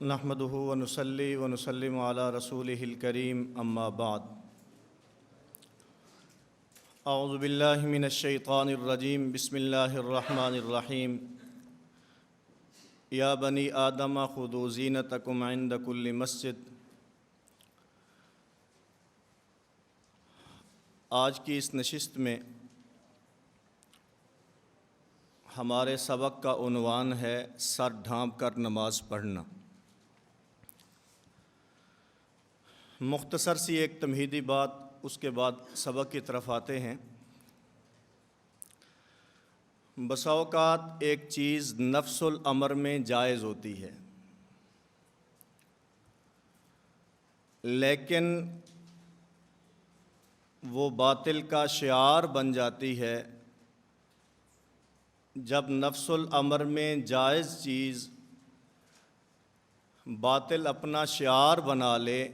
نحمدہ ونصلی ونسلم علی رسولہ الکریم اما بعد اعوذ باللہ من الشیطان الرجیم بسم اللہ الرحمن الرحیم یا بنی آدم خذوا زینتکم عند کل مسجد۔ آج کی اس نشست میں ہمارے سبق کا عنوان ہے سر ڈھانپ کر نماز پڑھنا۔ مختصر سی ایک تمہیدی بات، اس کے بعد سبق کی طرف آتے ہیں۔ بسا اوقات ایک چیز نفس الامر میں جائز ہوتی ہے، لیکن وہ باطل کا شعار بن جاتی ہے جب نفس الامر میں جائز چیز باطل اپنا شعار بنا لے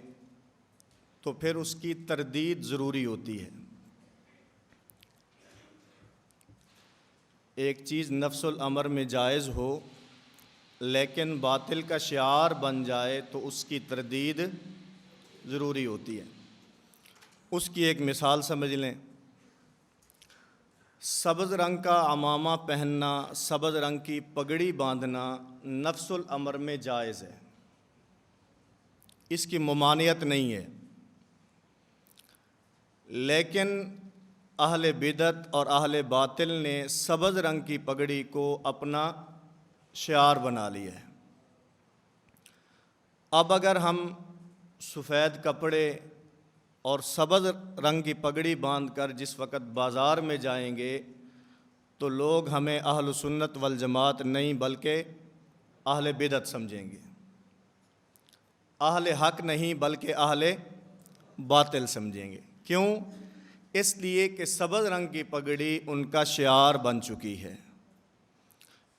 تو پھر اس کی تردید ضروری ہوتی ہے۔ ایک چیز نفس الامر میں جائز ہو لیکن باطل کا شعار بن جائے تو اس کی تردید ضروری ہوتی ہے۔ اس کی ایک مثال سمجھ لیں۔ سبز رنگ کا عمامہ پہننا، سبز رنگ کی پگڑی باندھنا نفس الامر میں جائز ہے، اس کی ممانعت نہیں ہے، لیکن اہل بدعت اور اہل باطل نے سبز رنگ کی پگڑی کو اپنا شعار بنا لیا ہے۔ اب اگر ہم سفید کپڑے اور سبز رنگ کی پگڑی باندھ کر جس وقت بازار میں جائیں گے تو لوگ ہمیں اہل سنت والجماعت نہیں بلکہ اہل بدعت سمجھیں گے، اہل حق نہیں بلکہ اہل باطل سمجھیں گے۔ کیوں؟ اس لیے کہ سبز رنگ کی پگڑی ان کا شعار بن چکی ہے۔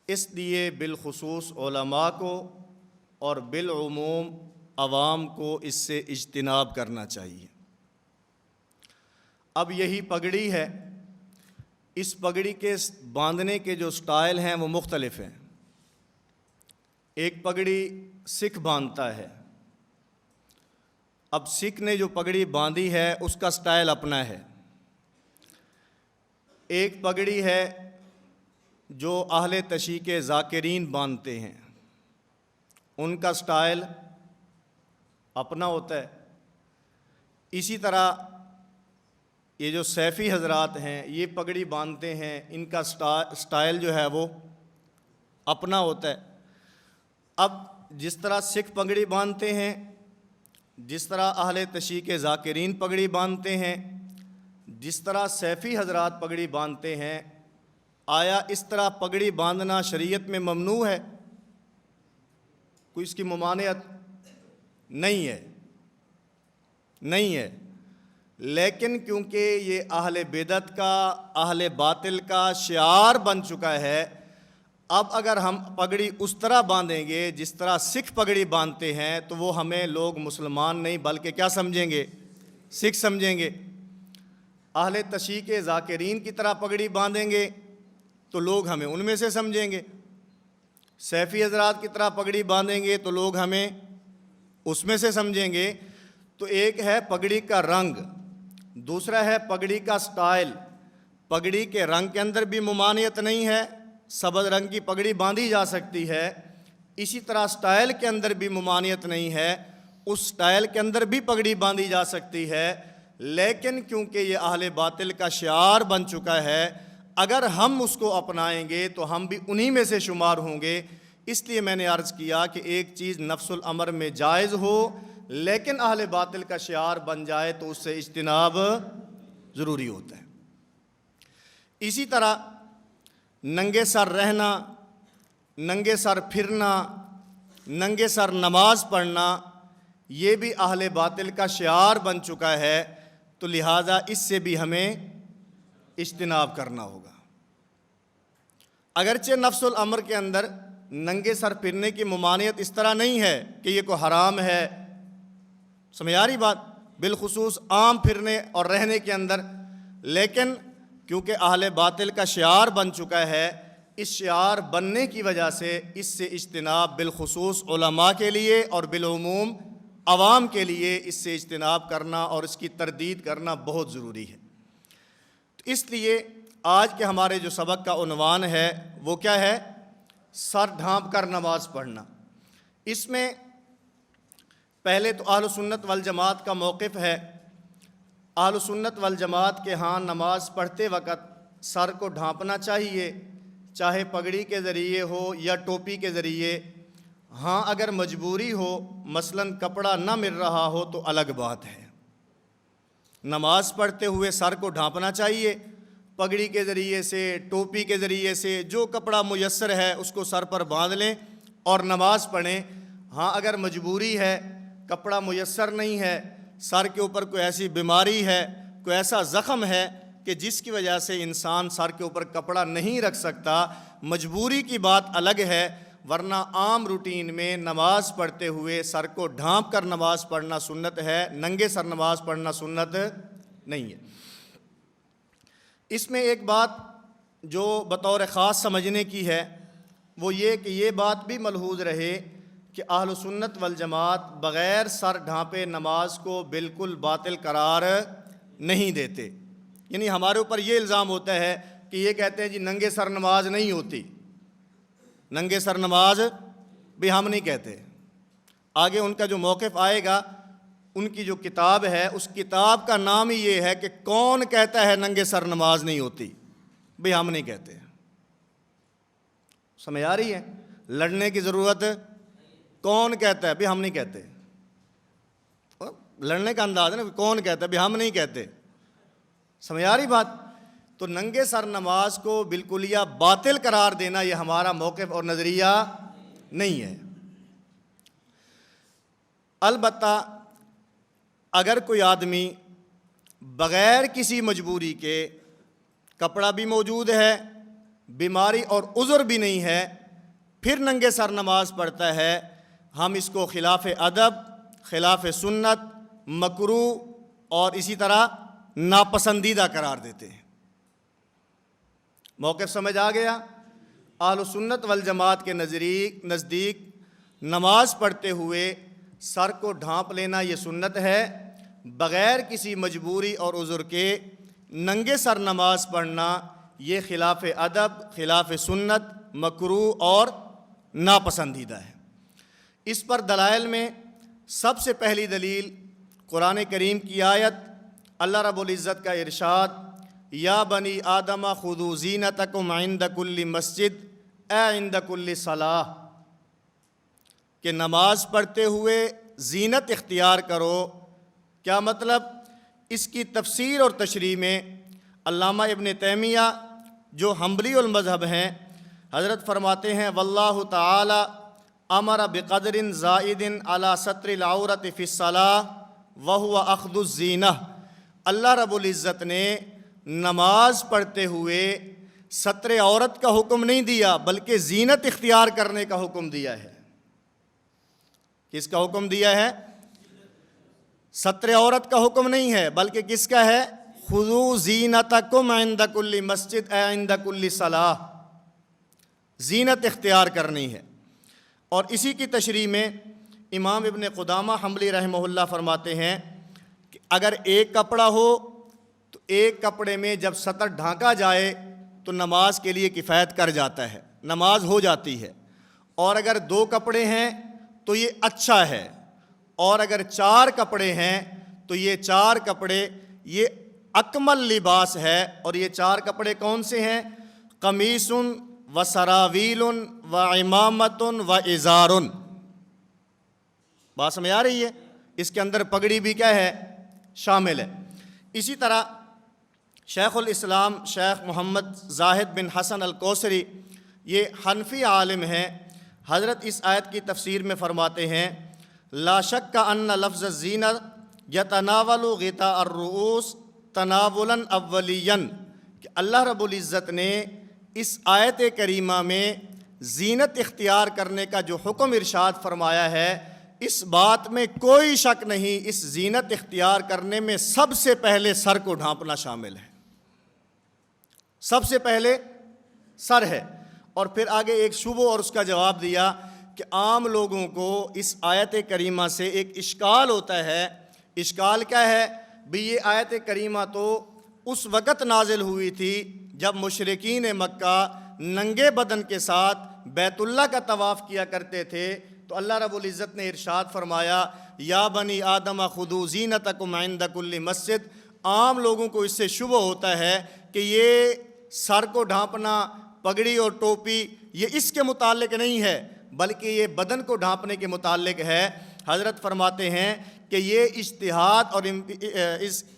اس لیے بالخصوص علماء کو اور بالعموم عوام کو اس سے اجتناب کرنا چاہیے۔ اب یہی پگڑی ہے، اس پگڑی کے باندھنے کے جو سٹائل ہیں وہ مختلف ہیں۔ ایک پگڑی سکھ باندھتا ہے، اب سکھ نے جو پگڑی باندھی ہے اس کا سٹائل اپنا ہے۔ ایک پگڑی ہے جو اہل تشیع کے ذاکرین باندھتے ہیں، ان کا سٹائل اپنا ہوتا ہے۔ اسی طرح یہ جو سیفی حضرات ہیں یہ پگڑی باندھتے ہیں، ان کا سٹائل جو ہے وہ اپنا ہوتا ہے۔ اب جس طرح سکھ پگڑی باندھتے ہیں، جس طرح اہل تشیع کے ذاکرین پگڑی باندھتے ہیں، جس طرح سیفی حضرات پگڑی باندھتے ہیں، آیا اس طرح پگڑی باندھنا شریعت میں ممنوع ہے؟ کوئی اس کی ممانعت نہیں ہے، نہیں ہے، لیکن کیونکہ یہ اہل بدعت کا، اہل باطل کا شعار بن چکا ہے، اب اگر ہم پگڑی اس طرح باندھیں گے جس طرح سکھ پگڑی باندھتے ہیں تو وہ ہمیں لوگ مسلمان نہیں بلکہ کیا سمجھیں گے؟ سکھ سمجھیں گے۔ اہل تشیع کے ذاکرین کی طرح پگڑی باندھیں گے تو لوگ ہمیں ان میں سے سمجھیں گے، سیفی حضرات کی طرح پگڑی باندھیں گے تو لوگ ہمیں اس میں سے سمجھیں گے۔ تو ایک ہے پگڑی کا رنگ، دوسرا ہے پگڑی کا سٹائل۔ پگڑی کے رنگ کے اندر بھی ممانعت نہیں ہے، سبز رنگ کی پگڑی باندھی جا سکتی ہے۔ اسی طرح سٹائل کے اندر بھی ممانعت نہیں ہے، اس سٹائل کے اندر بھی پگڑی باندھی جا سکتی ہے، لیکن کیونکہ یہ اہل باطل کا شعار بن چکا ہے، اگر ہم اس کو اپنائیں گے تو ہم بھی انہی میں سے شمار ہوں گے۔ اس لیے میں نے عرض کیا کہ ایک چیز نفس الامر میں جائز ہو لیکن اہل باطل کا شعار بن جائے تو اس سے اجتناب ضروری ہوتا ہے۔ اسی طرح ننگے سر رہنا، ننگے سر پھرنا، ننگے سر نماز پڑھنا، یہ بھی اہل باطل کا شعار بن چکا ہے، تو لہٰذا اس سے بھی ہمیں اجتناب کرنا ہوگا۔ اگرچہ نفس الامر کے اندر ننگے سر پھرنے کی ممانعت اس طرح نہیں ہے کہ یہ کوئی حرام ہے، سمجھ آ رہی بات، بالخصوص عام پھرنے اور رہنے کے اندر، لیکن کیونکہ اہل باطل کا شعار بن چکا ہے اس شعار بننے کی وجہ سے اس سے اجتناب بالخصوص علماء کے لیے اور بالعموم عوام کے لیے اس سے اجتناب کرنا اور اس کی تردید کرنا بہت ضروری ہے۔ تو اس لیے آج کے ہمارے جو سبق کا عنوان ہے وہ کیا ہے؟ سر ڈھانپ کر نماز پڑھنا۔ اس میں پہلے تو اہل سنت والجماعت کا موقف ہے۔ اہل سنت والجماعت کے ہاں نماز پڑھتے وقت سر کو ڈھانپنا چاہیے، چاہے پگڑی کے ذریعے ہو یا ٹوپی کے ذریعے۔ ہاں اگر مجبوری ہو، مثلاً کپڑا نہ مل رہا ہو تو الگ بات ہے۔ نماز پڑھتے ہوئے سر کو ڈھانپنا چاہیے، پگڑی کے ذریعے سے، ٹوپی کے ذریعے سے، جو کپڑا میسر ہے اس کو سر پر باندھ لیں اور نماز پڑھیں۔ ہاں اگر مجبوری ہے، کپڑا میسر نہیں ہے، سر کے اوپر کوئی ایسی بیماری ہے، کوئی ایسا زخم ہے کہ جس کی وجہ سے انسان سر کے اوپر کپڑا نہیں رکھ سکتا، مجبوری کی بات الگ ہے، ورنہ عام روٹین میں نماز پڑھتے ہوئے سر کو ڈھانپ کر نماز پڑھنا سنت ہے، ننگے سر نماز پڑھنا سنت نہیں ہے۔ اس میں ایک بات جو بطور خاص سمجھنے کی ہے وہ یہ کہ یہ بات بھی ملحوظ رہے کہ اہل سنت والجماعت بغیر سر ڈھانپے نماز کو بالکل باطل قرار نہیں دیتے۔ یعنی ہمارے اوپر یہ الزام ہوتا ہے کہ یہ کہتے ہیں جی ننگے سر نماز نہیں ہوتی، ننگے سر نماز بھی ہم نہیں کہتے۔ آگے ان کا جو موقف آئے گا، ان کی جو کتاب ہے اس کتاب کا نام ہی یہ ہے کہ کون کہتا ہے ننگے سر نماز نہیں ہوتی، بھی ہم نہیں کہتے۔ سمجھ آ رہی ہے؟ لڑنے کی ضرورت کون کہتا ہے، بھی ہم نہیں کہتے۔ لڑنے کا انداز ہے نا، کون کہتا ہے، بھی ہم نہیں کہتے۔ سمجھ آ رہی بات؟ تو ننگے سر نماز کو بالکلیہ باطل قرار دینا یہ ہمارا موقف اور نظریہ نہیں ہے۔ البتہ اگر کوئی آدمی بغیر کسی مجبوری کے، کپڑا بھی موجود ہے، بیماری اور عذر بھی نہیں ہے، پھر ننگے سر نماز پڑھتا ہے، ہم اس کو خلاف ادب، خلاف سنت، مکروہ اور اسی طرح ناپسندیدہ قرار دیتے ہیں۔ موقف سمجھ آ گیا؟ اہل سنت والجماعت کے نزدیک نماز پڑھتے ہوئے سر کو ڈھانپ لینا یہ سنت ہے، بغیر کسی مجبوری اور عذر کے ننگے سر نماز پڑھنا یہ خلاف ادب، خلاف سنت، مکروہ اور ناپسندیدہ ہے۔ اس پر دلائل میں سب سے پہلی دلیل قرآن کریم کی آیت، اللہ رب العزت کا ارشاد، یا بنی آدم خذوا زینتکم عند کل مسجد اے عند کل صلاۃ، کہ نماز پڑھتے ہوئے زینت اختیار کرو۔ کیا مطلب؟ اس کی تفسیر اور تشریح میں علامہ ابن تیمیہ جو حنبلی المذہب ہیں، حضرت فرماتے ہیں واللہ تعالی امر بقدر زائد علی ستر العورت فی الصلاۃ وہو اخذ الزینہ، اللہ رب العزت نے نماز پڑھتے ہوئے ستر عورت کا حکم نہیں دیا بلکہ زینت اختیار کرنے کا حکم دیا ہے۔ کس کا حکم دیا ہے؟ ستر عورت کا حکم نہیں ہے بلکہ کس کا ہے؟ خذوا زینتکم عند کل مسجد اے عند کل صلاۃ، زینت اختیار کرنی ہے۔ اور اسی کی تشریح میں امام ابن قدامہ حنبلی رحمہ اللہ فرماتے ہیں کہ اگر ایک کپڑا ہو تو ایک کپڑے میں جب سطر ڈھانکا جائے تو نماز کے لیے کفایت کر جاتا ہے، نماز ہو جاتی ہے۔ اور اگر دو کپڑے ہیں تو یہ اچھا ہے، اور اگر چار کپڑے ہیں تو یہ چار کپڑے یہ اکمل لباس ہے۔ اور یہ چار کپڑے کون سے ہیں؟ قمیص و سراویل و امامت و ازار۔ بات سمجھ آ رہی ہے؟ اس کے اندر پگڑی بھی کیا ہے؟ شامل ہے۔ اسی طرح شیخ الاسلام شیخ محمد زاہد بن حسن الکوثری یہ حنفی عالم ہیں، حضرت اس آیت کی تفسیر میں فرماتے ہیں لا شک ان لفظ الزینت یتناول غطاء الرؤوس تناولا اولیاً، کہ اللہ رب العزت نے اس آیت کریمہ میں زینت اختیار کرنے کا جو حکم ارشاد فرمایا ہے، اس بات میں کوئی شک نہیں، اس زینت اختیار کرنے میں سب سے پہلے سر کو ڈھانپنا شامل ہے، سب سے پہلے سر ہے۔ اور پھر آگے ایک شبہ اور اس کا جواب دیا کہ عام لوگوں کو اس آیت کریمہ سے ایک اشکال ہوتا ہے۔ اشکال کیا ہے؟ بھی یہ آیت کریمہ تو اس وقت نازل ہوئی تھی جب مشرکین مکہ ننگے بدن کے ساتھ بیت اللہ کا طواف کیا کرتے تھے، تو اللہ رب العزت نے ارشاد فرمایا یا بنی آدم خذوا زینتکم عند کل مسجد۔ عام لوگوں کو اس سے شبہ ہوتا ہے کہ یہ سر کو ڈھانپنا، پگڑی اور ٹوپی، یہ اس کے متعلق نہیں ہے بلکہ یہ بدن کو ڈھانپنے کے متعلق ہے۔ حضرت فرماتے ہیں کہ یہ اجتہاد اور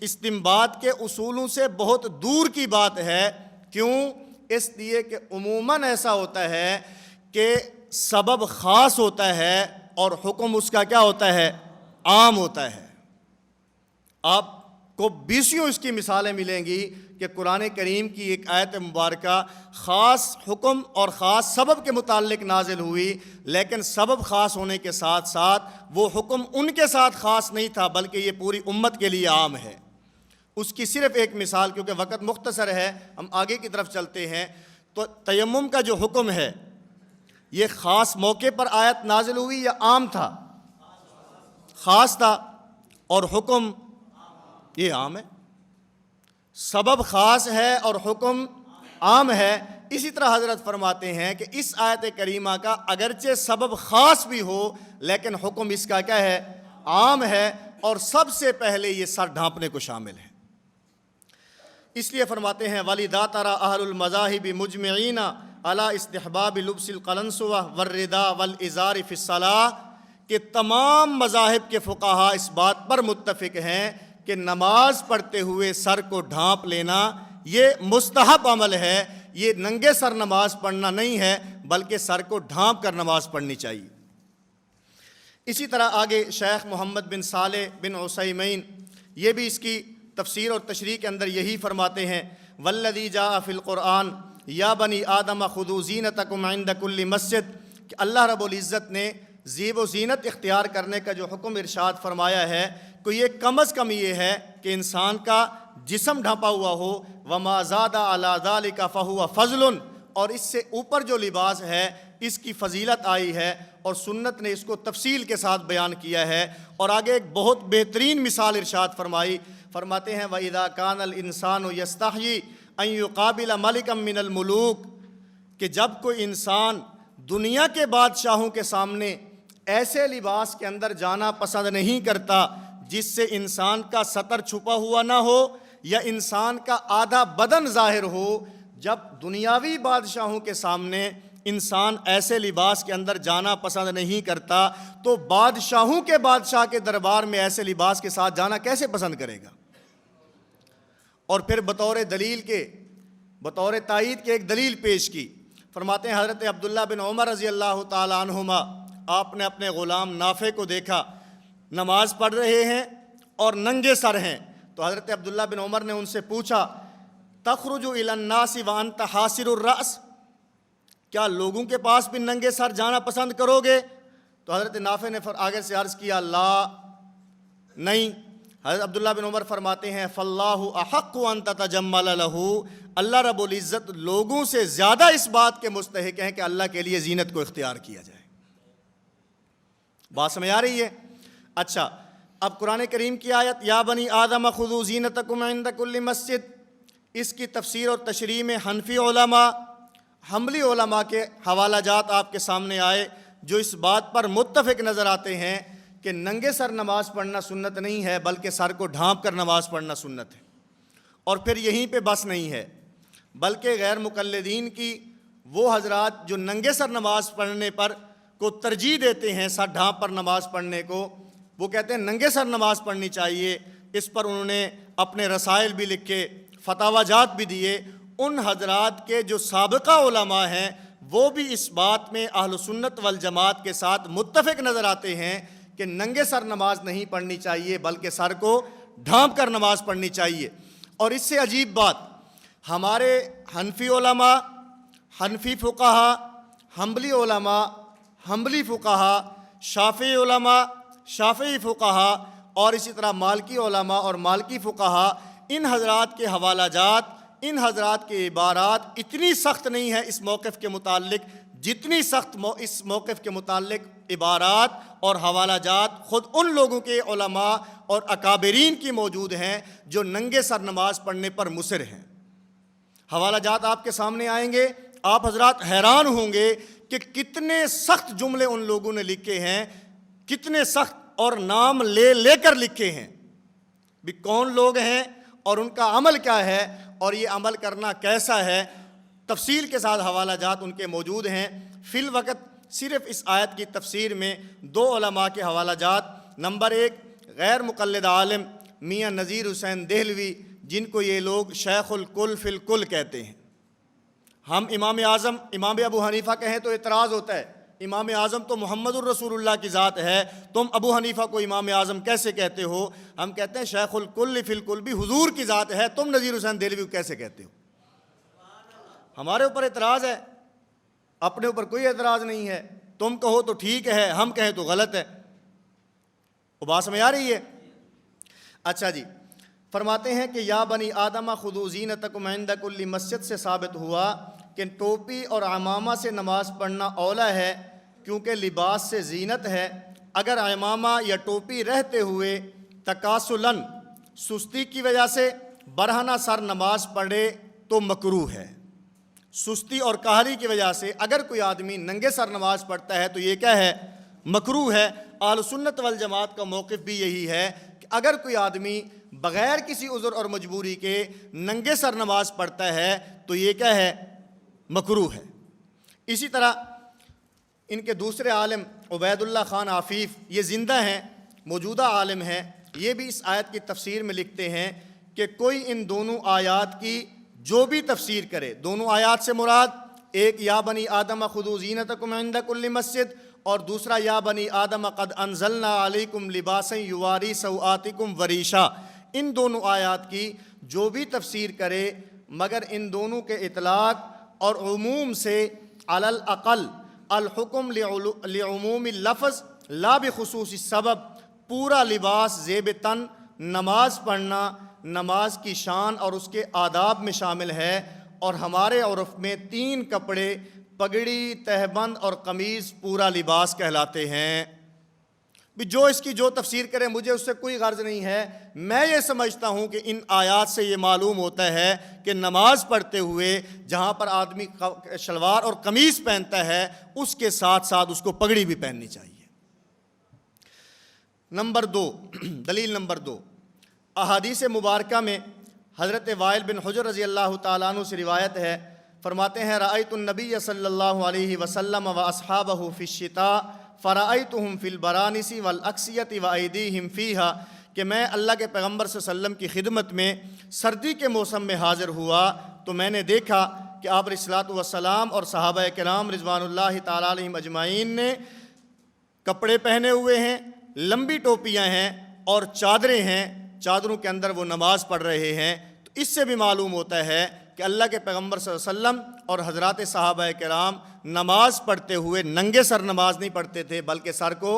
استنباط کے اصولوں سے بہت دور کی بات ہے۔ کیوں؟ اس لیے کہ عموماً ایسا ہوتا ہے کہ سبب خاص ہوتا ہے اور حکم اس کا کیا ہوتا ہے؟ عام ہوتا ہے۔ آپ کو بیسیوں اس کی مثالیں ملیں گی کہ قرآن کریم کی ایک آیت مبارکہ خاص حکم اور خاص سبب کے متعلق نازل ہوئی، لیکن سبب خاص ہونے کے ساتھ ساتھ وہ حکم ان کے ساتھ خاص نہیں تھا بلکہ یہ پوری امت کے لیے عام ہے۔ اس کی صرف ایک مثال، کیونکہ وقت مختصر ہے ہم آگے کی طرف چلتے ہیں، تو تیمم کا جو حکم ہے یہ خاص موقع پر آیت نازل ہوئی یا عام تھا؟ خاص تھا، اور حکم یہ عام ہے۔ سبب خاص ہے اور حکم عام ہے۔ اسی طرح حضرت فرماتے ہیں کہ اس آیت کریمہ کا اگرچہ سبب خاص بھی ہو لیکن حکم اس کا کیا ہے؟ عام ہے، اور سب سے پہلے یہ سر ڈھانپنے کو شامل ہے۔ اس لیے فرماتے ہیں وَلِذَا تَرَى أَهْلُ الْمَذَاهِبِ مُجْمِعِينَ عَلَى اسْتِحْبَابِ لُبْسِ الْقَلَنسُوَةِ وَالرِّدَاءِ وَالْإِزَارِ فِي الصَّلَاةِ کہ تمام مذاہب کے فقہاء اس بات پر متفق ہیں کہ نماز پڑھتے ہوئے سر کو ڈھانپ لینا یہ مستحب عمل ہے۔ یہ ننگے سر نماز پڑھنا نہیں ہے بلکہ سر کو ڈھانپ کر نماز پڑھنی چاہیے۔ اسی طرح آگے شیخ محمد بن صالح بن عثیمین یہ بھی اس کی تفسیر اور تشریح کے اندر یہی فرماتے ہیں والذی جاء فی القرآن یا بنی آدم خذوا زینتکم عند کل مسجد، کہ اللہ رب العزت نے زیب و زینت اختیار کرنے کا جو حکم ارشاد فرمایا ہے کہ یہ کم از کم یہ ہے کہ انسان کا جسم ڈھانپا ہوا ہو، وما زاد علی ذلک فہو فضل، اور اس سے اوپر جو لباس ہے اس کی فضیلت آئی ہے اور سنت نے اس کو تفصیل کے ساتھ بیان کیا ہے۔ اور آگے ایک بہت بہترین مثال ارشاد فرماتے ہیں وَإِذَا كَانَ الْإِنسَانُ يَسْتَحْيِي أَن يُقَابِلَ مَلِكًا مِّنَ الْمُلُوكِ کہ جب کوئی انسان دنیا کے بادشاہوں کے سامنے ایسے لباس کے اندر جانا پسند نہیں کرتا جس سے انسان کا سطر چھپا ہوا نہ ہو یا انسان کا آدھا بدن ظاہر ہو، جب دنیاوی بادشاہوں کے سامنے انسان ایسے لباس کے اندر جانا پسند نہیں کرتا تو بادشاہوں کے بادشاہ کے دربار میں ایسے لباس کے ساتھ جانا کیسے پسند کرے گا؟ اور پھر بطور تائید کے ایک دلیل پیش کی۔ فرماتے ہیں حضرت عبداللہ بن عمر رضی اللہ تعالی عنہما، آپ نے اپنے غلام نافع کو دیکھا نماز پڑھ رہے ہیں اور ننگے سر ہیں، تو حضرت عبداللہ بن عمر نے ان سے پوچھا تخرج الی الناس وانت حاسر الراس، کیا لوگوں کے پاس بھی ننگے سر جانا پسند کرو گے؟ تو حضرت نافع نے آگے سے عرض کیا لا، نہیں۔ حضرت عبداللہ بن عمر فرماتے ہیں فاللہ احق ان تتجمل لہ، اللہ رب العزت لوگوں سے زیادہ اس بات کے مستحق ہیں کہ اللہ کے لیے زینت کو اختیار کیا جائے۔ بات سمجھ آ رہی ہے؟ اچھا، اب قرآن کریم کی آیت یا بنی آدم خذوا زینتکم عند کل مسجد، اس کی تفسیر اور تشریح میں حنفی علماء، حنبلی علماء کے حوالہ جات آپ کے سامنے آئے جو اس بات پر متفق نظر آتے ہیں کہ ننگے سر نماز پڑھنا سنت نہیں ہے بلکہ سر کو ڈھانپ کر نماز پڑھنا سنت ہے۔ اور پھر یہیں پہ بس نہیں ہے بلکہ غیر مقلدین کی وہ حضرات جو ننگے سر نماز پڑھنے پر کو ترجیح دیتے ہیں سر ڈھانپ پر نماز پڑھنے کو، وہ کہتے ہیں ننگے سر نماز پڑھنی چاہیے۔ اس پر انہوں نے اپنے رسائل بھی لکھے، فتاوی جات بھی دیے۔ ان حضرات کے جو سابقہ علماء ہیں وہ بھی اس بات میں اہل سنت والجماعت کے ساتھ متفق نظر آتے ہیں کہ ننگے سر نماز نہیں پڑھنی چاہیے بلکہ سر کو ڈھانپ کر نماز پڑھنی چاہیے۔ اور اس سے عجیب بات، ہمارے حنفی علماء، حنفی فقہا، حنبلی علماء، حنبلی فقہا، شافعی علماء، شافعی فقہا، اور اسی طرح مالکی علماء اور مالکی فقہا، ان حضرات کے حوالہ جات ان حضرات کی عبارات اتنی سخت نہیں ہے اس موقف کے متعلق جتنی سخت اس موقف کے متعلق عبارات اور حوالہ جات خود ان لوگوں کے علماء اور اکابرین کی موجود ہیں جو ننگے سر نماز پڑھنے پر مصر ہیں۔ حوالہ جات آپ کے سامنے آئیں گے، آپ حضرات حیران ہوں گے کہ کتنے سخت جملے ان لوگوں نے لکھے ہیں، کتنے سخت اور نام لے لے کر لکھے ہیں بھی کون لوگ ہیں اور ان کا عمل کیا ہے اور یہ عمل کرنا کیسا ہے۔ تفصیل کے ساتھ حوالہ جات ان کے موجود ہیں۔ فی الوقت صرف اس آیت کی تفسیر میں 2 علماء کے حوالہ جات۔ نمبر 1 غیر مقلد عالم میاں نذیر حسین دہلوی، جن کو یہ لوگ شیخ الکل فی الکل کہتے ہیں۔ ہم امام اعظم امام ابو حنیفہ کہیں تو اعتراض ہوتا ہے، امام اعظم تو محمد الرسول اللہ کی ذات ہے، تم ابو حنیفہ کو امام اعظم کیسے کہتے ہو؟ ہم کہتے ہیں شیخ الکل فی الکل بھی حضور کی ذات ہے، تم نذیر حسین دہلوی کو کیسے کہتے ہو؟ ہمارے اوپر اعتراض ہے، اپنے اوپر کوئی اعتراض نہیں ہے، تم کہو تو ٹھیک ہے، ہم کہیں تو غلط ہے۔ وہ بات سمجھ آ رہی ہے؟ اچھا جی، فرماتے ہیں کہ یا بنی آدم خذوا زینتکم عند کل مسجد سے ثابت ہوا کہ ٹوپی اور عمامہ سے نماز پڑھنا اولا ہے کیونکہ لباس سے زینت ہے۔ اگر عمامہ یا ٹوپی رہتے ہوئے تکاسلاً سستی کی وجہ سے برہنہ سر نماز پڑھے تو مکروہ ہے۔ سستی اور کاہلی کی وجہ سے اگر کوئی آدمی ننگے سر نماز پڑھتا ہے تو یہ کیا ہے؟ مکروہ ہے۔ اہل سنت والجماعت کا موقف بھی یہی ہے کہ اگر کوئی آدمی بغیر کسی عذر اور مجبوری کے ننگے سر نماز پڑھتا ہے تو یہ کیا ہے؟ مکروہ ہے۔ اسی طرح ان کے دوسرے عالم عبید اللہ خان عفیف، یہ زندہ ہیں، موجودہ عالم ہیں، یہ بھی اس آیت کی تفسیر میں لکھتے ہیں کہ کوئی ان دونوں آیات کی جو بھی تفسیر کرے، دونوں آیات سے مراد ایک یا بنی آدم خذوا زینتکم عند کل مسجد اور دوسرا یا بنی آدم قد انزلنا علیکم لباسا یواری سوآتکم وریشا، ان دونوں آیات کی جو بھی تفسیر کرے مگر ان دونوں کے اطلاق اور عموم سے علی الاقل الحکم لعموم اللفظ لا بخصوص السبب، پورا لباس زیب تن نماز پڑھنا نماز کی شان اور اس کے آداب میں شامل ہے، اور ہمارے عرف میں 3 کپڑے پگڑی، تہبند اور قمیض پورا لباس کہلاتے ہیں۔ جو اس کی جو تفسیر کرے مجھے اس سے کوئی غرض نہیں ہے، میں یہ سمجھتا ہوں کہ ان آیات سے یہ معلوم ہوتا ہے کہ نماز پڑھتے ہوئے جہاں پر آدمی شلوار اور قمیض پہنتا ہے اس کے ساتھ ساتھ اس کو پگڑی بھی پہننی چاہیے۔ نمبر 2، دلیل نمبر 2، احادیث مبارکہ میں حضرت وائل بن حجر رضی اللہ تعالیٰ عنہ سے روایت ہے، فرماتے ہیں رأیت النبی صلی اللہ علیہ وسلم واصحابہ فی الشتاء فرأیتہم فی البرانس والاکسیۃ وایدیہم فیہا، کہ میں اللہ کے پیغمبر صلی اللہ علیہ وسلم کی خدمت میں سردی کے موسم میں حاضر ہوا تو میں نے دیکھا کہ آپ علیہ الصلوۃ والسلام اور صحابہ کرام رضوان اللہ تعالیٰ علیہم اجمعین نے کپڑے پہنے ہوئے ہیں، لمبی ٹوپیاں ہیں اور چادریں ہیں، چادروں کے اندر وہ نماز پڑھ رہے ہیں۔ تو اس سے بھی معلوم ہوتا ہے کہ اللہ کے پیغمبر صلی اللہ علیہ وسلم اور حضرات صحابہ کرام نماز پڑھتے ہوئے ننگے سر نماز نہیں پڑھتے تھے بلکہ سر کو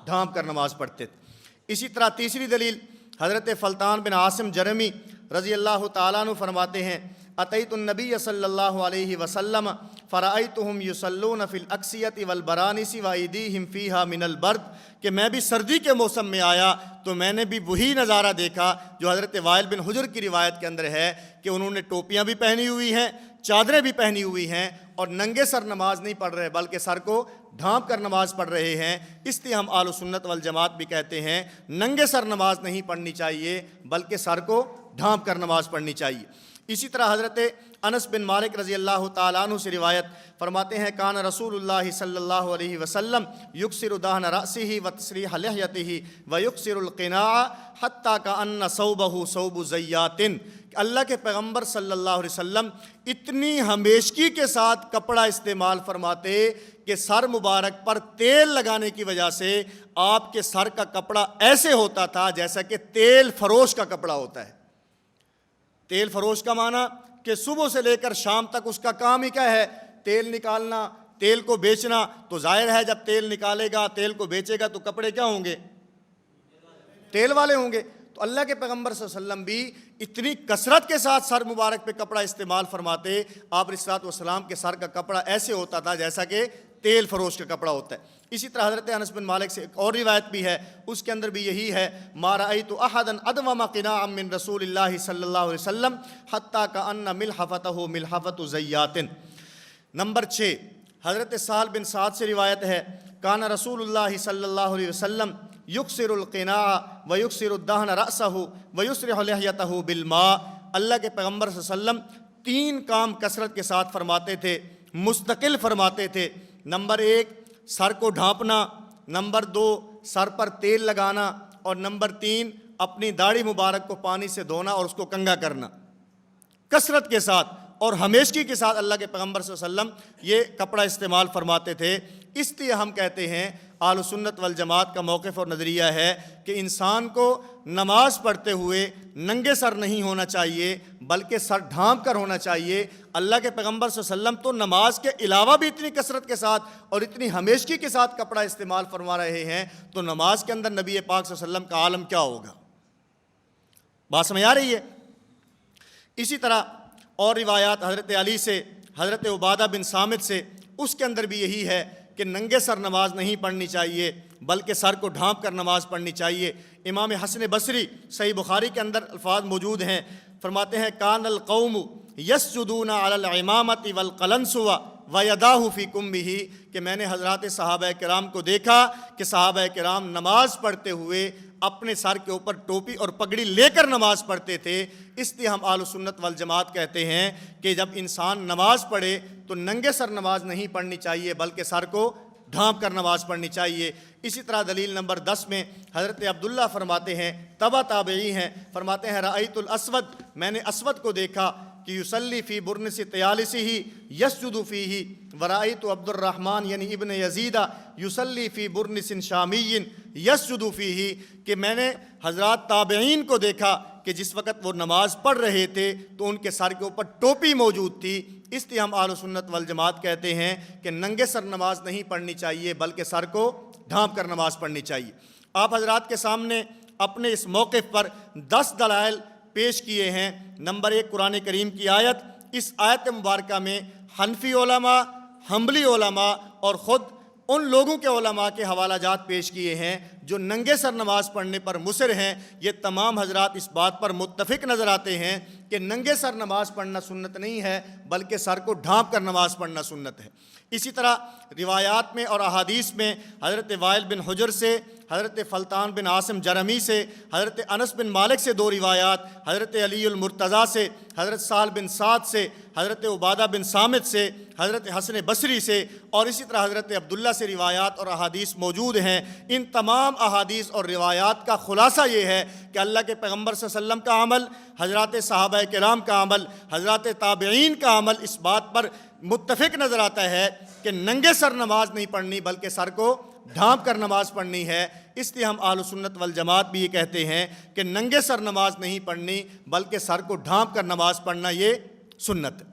ڈھانپ کر نماز پڑھتے تھے۔ اسی طرح تیسری دلیل حضرت فلطان بن عاصم جرمی رضی اللہ تعالیٰ عنہ فرماتے ہیں اتیت النبی صلی اللہ علیہ وسلم فرأیتہم یصلون فی الاکسیۃ والبرانس وایدیہم فیہا من البرد، کہ میں بھی سردی کے موسم میں آیا تو میں نے بھی وہی نظارہ دیکھا جو حضرت وائل بن حجر کی روایت کے اندر ہے کہ انہوں نے ٹوپیاں بھی پہنی ہوئی ہیں، چادریں بھی پہنی ہوئی ہیں اور ننگے سر نماز نہیں پڑھ رہے بلکہ سر کو ڈھانپ کر نماز پڑھ رہے ہیں۔ اس لیے ہم اہل سنت والجماعت بھی کہتے ہیں ننگے سر نماز نہیں پڑھنی چاہیے بلکہ سر کو ڈھانپ کر نماز پڑھنی چاہیے۔ اسی طرح حضرت انس بن مالک رضی اللہ تعالیٰ عنہ سے روایت فرماتے ہیں کان رسول اللہ صلی اللہ علیہ وسلم یکسر دہن رأسہ وتسریح لحیتہ ویکسر القناع حتیٰ کأن ثوبہ ثوب زیات، کہ اللہ کے پیغمبر صلی اللہ علیہ وسلم اتنی ہمیشگی کے ساتھ کپڑا استعمال فرماتے کہ سر مبارک پر تیل لگانے کی وجہ سے آپ کے سر کا کپڑا ایسے ہوتا تھا جیسا کہ تیل فروش کا کپڑا ہوتا ہے۔ تیل فروش کا معنی کہ صبح سے لے کر شام تک اس کا کام ہی کیا ہے؟ تیل نکالنا، تیل کو بیچنا۔ تو ظاہر ہے جب تیل نکالے گا، تیل کو بیچے گا تو کپڑے کیا ہوں گے؟ تیل والے ہوں گے۔ تو اللہ کے پیغمبر صلی اللہ علیہ وسلم بھی اتنی کثرت کے ساتھ سر مبارک پہ کپڑا استعمال فرماتے. آپ علیہ الصلوۃ والسلام کے سر کا کپڑا ایسے ہوتا تھا جیسا کہ تیل فروش کا کپڑا ہوتا ہے. اسی طرح حضرت انس بن مالک سے ایک اور روایت بھی ہے, اس کے اندر بھی یہی ہے, ما رأیت احدا ادوم قناعا من رسول اللہ صلی اللہ علیہ وسلم حتی کأن ملحفتہ ملحفۃ زیات. نمبر 6, حضرت سہل بن سعد سے روایت ہے, کان رسول اللہ صلی اللہ علیہ وسلم یکسر القناع ویکسر الدہن رأسہ ویسرح لحیتہ بالماء. اللہ کے پیغمبر صلی اللہ علیہ وسلم 3 کام کثرت کے ساتھ فرماتے تھے, مستقل فرماتے تھے. نمبر 1, سر کو ڈھانپنا. نمبر 2, سر پر تیل لگانا. اور نمبر 3, اپنی داڑھی مبارک کو پانی سے دھونا اور اس کو کنگھا کرنا. کثرت کے ساتھ اور ہمیشگی کے ساتھ اللہ کے پیغمبر صلی اللہ علیہ وسلم یہ کپڑا استعمال فرماتے تھے. اس لیے ہم کہتے ہیں اہل سنت والجماعت کا موقف اور نظریہ ہے کہ انسان کو نماز پڑھتے ہوئے ننگے سر نہیں ہونا چاہیے بلکہ سر ڈھانپ کر ہونا چاہیے. اللہ کے پیغمبر صلی اللہ علیہ وسلم تو نماز کے علاوہ بھی اتنی کثرت کے ساتھ اور اتنی ہمیشگی کے ساتھ کپڑا استعمال فرما رہے ہیں, تو نماز کے اندر نبی پاک صلی اللہ علیہ وسلم کا عالم کیا ہوگا؟ بات سمجھ آ رہی ہے؟ اسی طرح اور روایات حضرت علی سے, حضرت عبادہ بن صامت سے, اس کے اندر بھی یہی ہے کہ ننگے سر نماز نہیں پڑھنی چاہیے بلکہ سر کو ڈھانپ کر نماز پڑھنی چاہیے. امام حسن بصری صحیح بخاری کے اندر الفاظ موجود ہیں, فرماتے ہیں کان القوم یسجدون علی العمامۃ والقلنسوۃ ویداہ فی کمبہ, کہ میں نے حضرات صحابہ کرام کو دیکھا کہ صحابہ کرام نماز پڑھتے ہوئے اپنے سر کے اوپر ٹوپی اور پگڑی لے کر نماز پڑھتے تھے. اس لیے ہم اہل سنت والجماعت کہتے ہیں کہ جب انسان نماز پڑھے تو ننگے سر نماز نہیں پڑھنی چاہیے بلکہ سر کو ڈھانپ کر نماز پڑھنی چاہیے. اسی طرح دلیل نمبر 10 میں حضرت عبداللہ فرماتے ہیں, تبع تابعی ہیں, فرماتے ہیں رأیت الاسود, میں نے اسود کو دیکھا کہ یصلی فی برنس طیالسہ یسجد فیہ, ورأیت عبد الرحمن یعنی ابن یزید یصلی فی برنس شامی یسجد فیہ, کہ میں نے حضرات تابعین کو دیکھا کہ جس وقت وہ نماز پڑھ رہے تھے تو ان کے سر کے اوپر ٹوپی موجود تھی. اس لیے ہم اہل سنت والجماعت کہتے ہیں کہ ننگے سر نماز نہیں پڑھنی چاہیے بلکہ سر کو ڈھانپ کر نماز پڑھنی چاہیے. آپ حضرات کے سامنے اپنے اس موقف پر 10 دلائل پیش کیے ہیں. نمبر 1, قرآن کریم کی آیت. اس آیت مبارکہ میں حنفی علماء, حنبلی علماء اور خود ان لوگوں کے علماء کے حوالہ جات پیش کیے ہیں جو ننگے سر نماز پڑھنے پر مصر ہیں. یہ تمام حضرات اس بات پر متفق نظر آتے ہیں کہ ننگے سر نماز پڑھنا سنت نہیں ہے بلکہ سر کو ڈھانپ کر نماز پڑھنا سنت ہے. اسی طرح روایات میں اور احادیث میں حضرت وائل بن حجر سے, حضرت فلطان بن عاصم جرمی سے, حضرت انس بن مالک سے 2 روایات, حضرت علی المرتضیٰ سے, حضرت سہل بن سعد سے, حضرت عبادہ بن صامت سے, حضرت حسن بصری سے اور اسی طرح حضرت عبداللہ سے روایات اور احادیث موجود ہیں. ان تمام احادیث اور روایات کا خلاصہ یہ ہے کہ اللہ کے پیغمبر صلی اللہ علیہ وسلم کا عمل, حضرات صحابہ کرام کا عمل, حضرات تابعین کا عمل اس بات پر متفق نظر آتا ہے کہ ننگے سر نماز نہیں پڑھنی بلکہ سر کو ڈھانپ کر نماز پڑھنی ہے. اس لیے ہم اہل سنت والجماعت بھی یہ کہتے ہیں کہ ننگے سر نماز نہیں پڑھنی بلکہ سر کو ڈھانپ کر نماز پڑھنا یہ سنت ہے.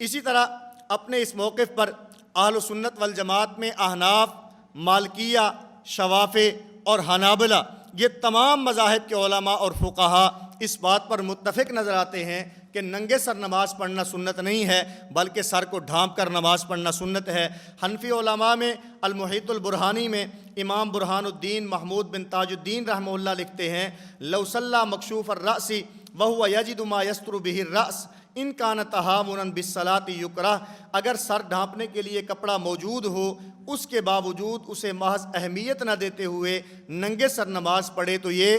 اسی طرح اپنے اس موقف پر اہل سنت والجماعت میں احناف, مالکیہ, شوافع اور حنابلہ یہ تمام مذاہب کے علماء اور فقہا اس بات پر متفق نظر آتے ہیں کہ ننگے سر نماز پڑھنا سنت نہیں ہے بلکہ سر کو ڈھانپ کر نماز پڑھنا سنت ہے. حنفی علماء میں المحیط البرہانی میں امام برہان الدین محمود بن تاج الدین رحمہ اللہ لکھتے ہیں, لو صلی مکشوف الرأس وہو یجد ما یستر بہ الرأس ان کان تہامنا بالصلاۃ یکرہ, اگر سر ڈھانپنے کے لیے کپڑا موجود ہو اس کے باوجود اسے محض اہمیت نہ دیتے ہوئے ننگے سر نماز پڑھے تو یہ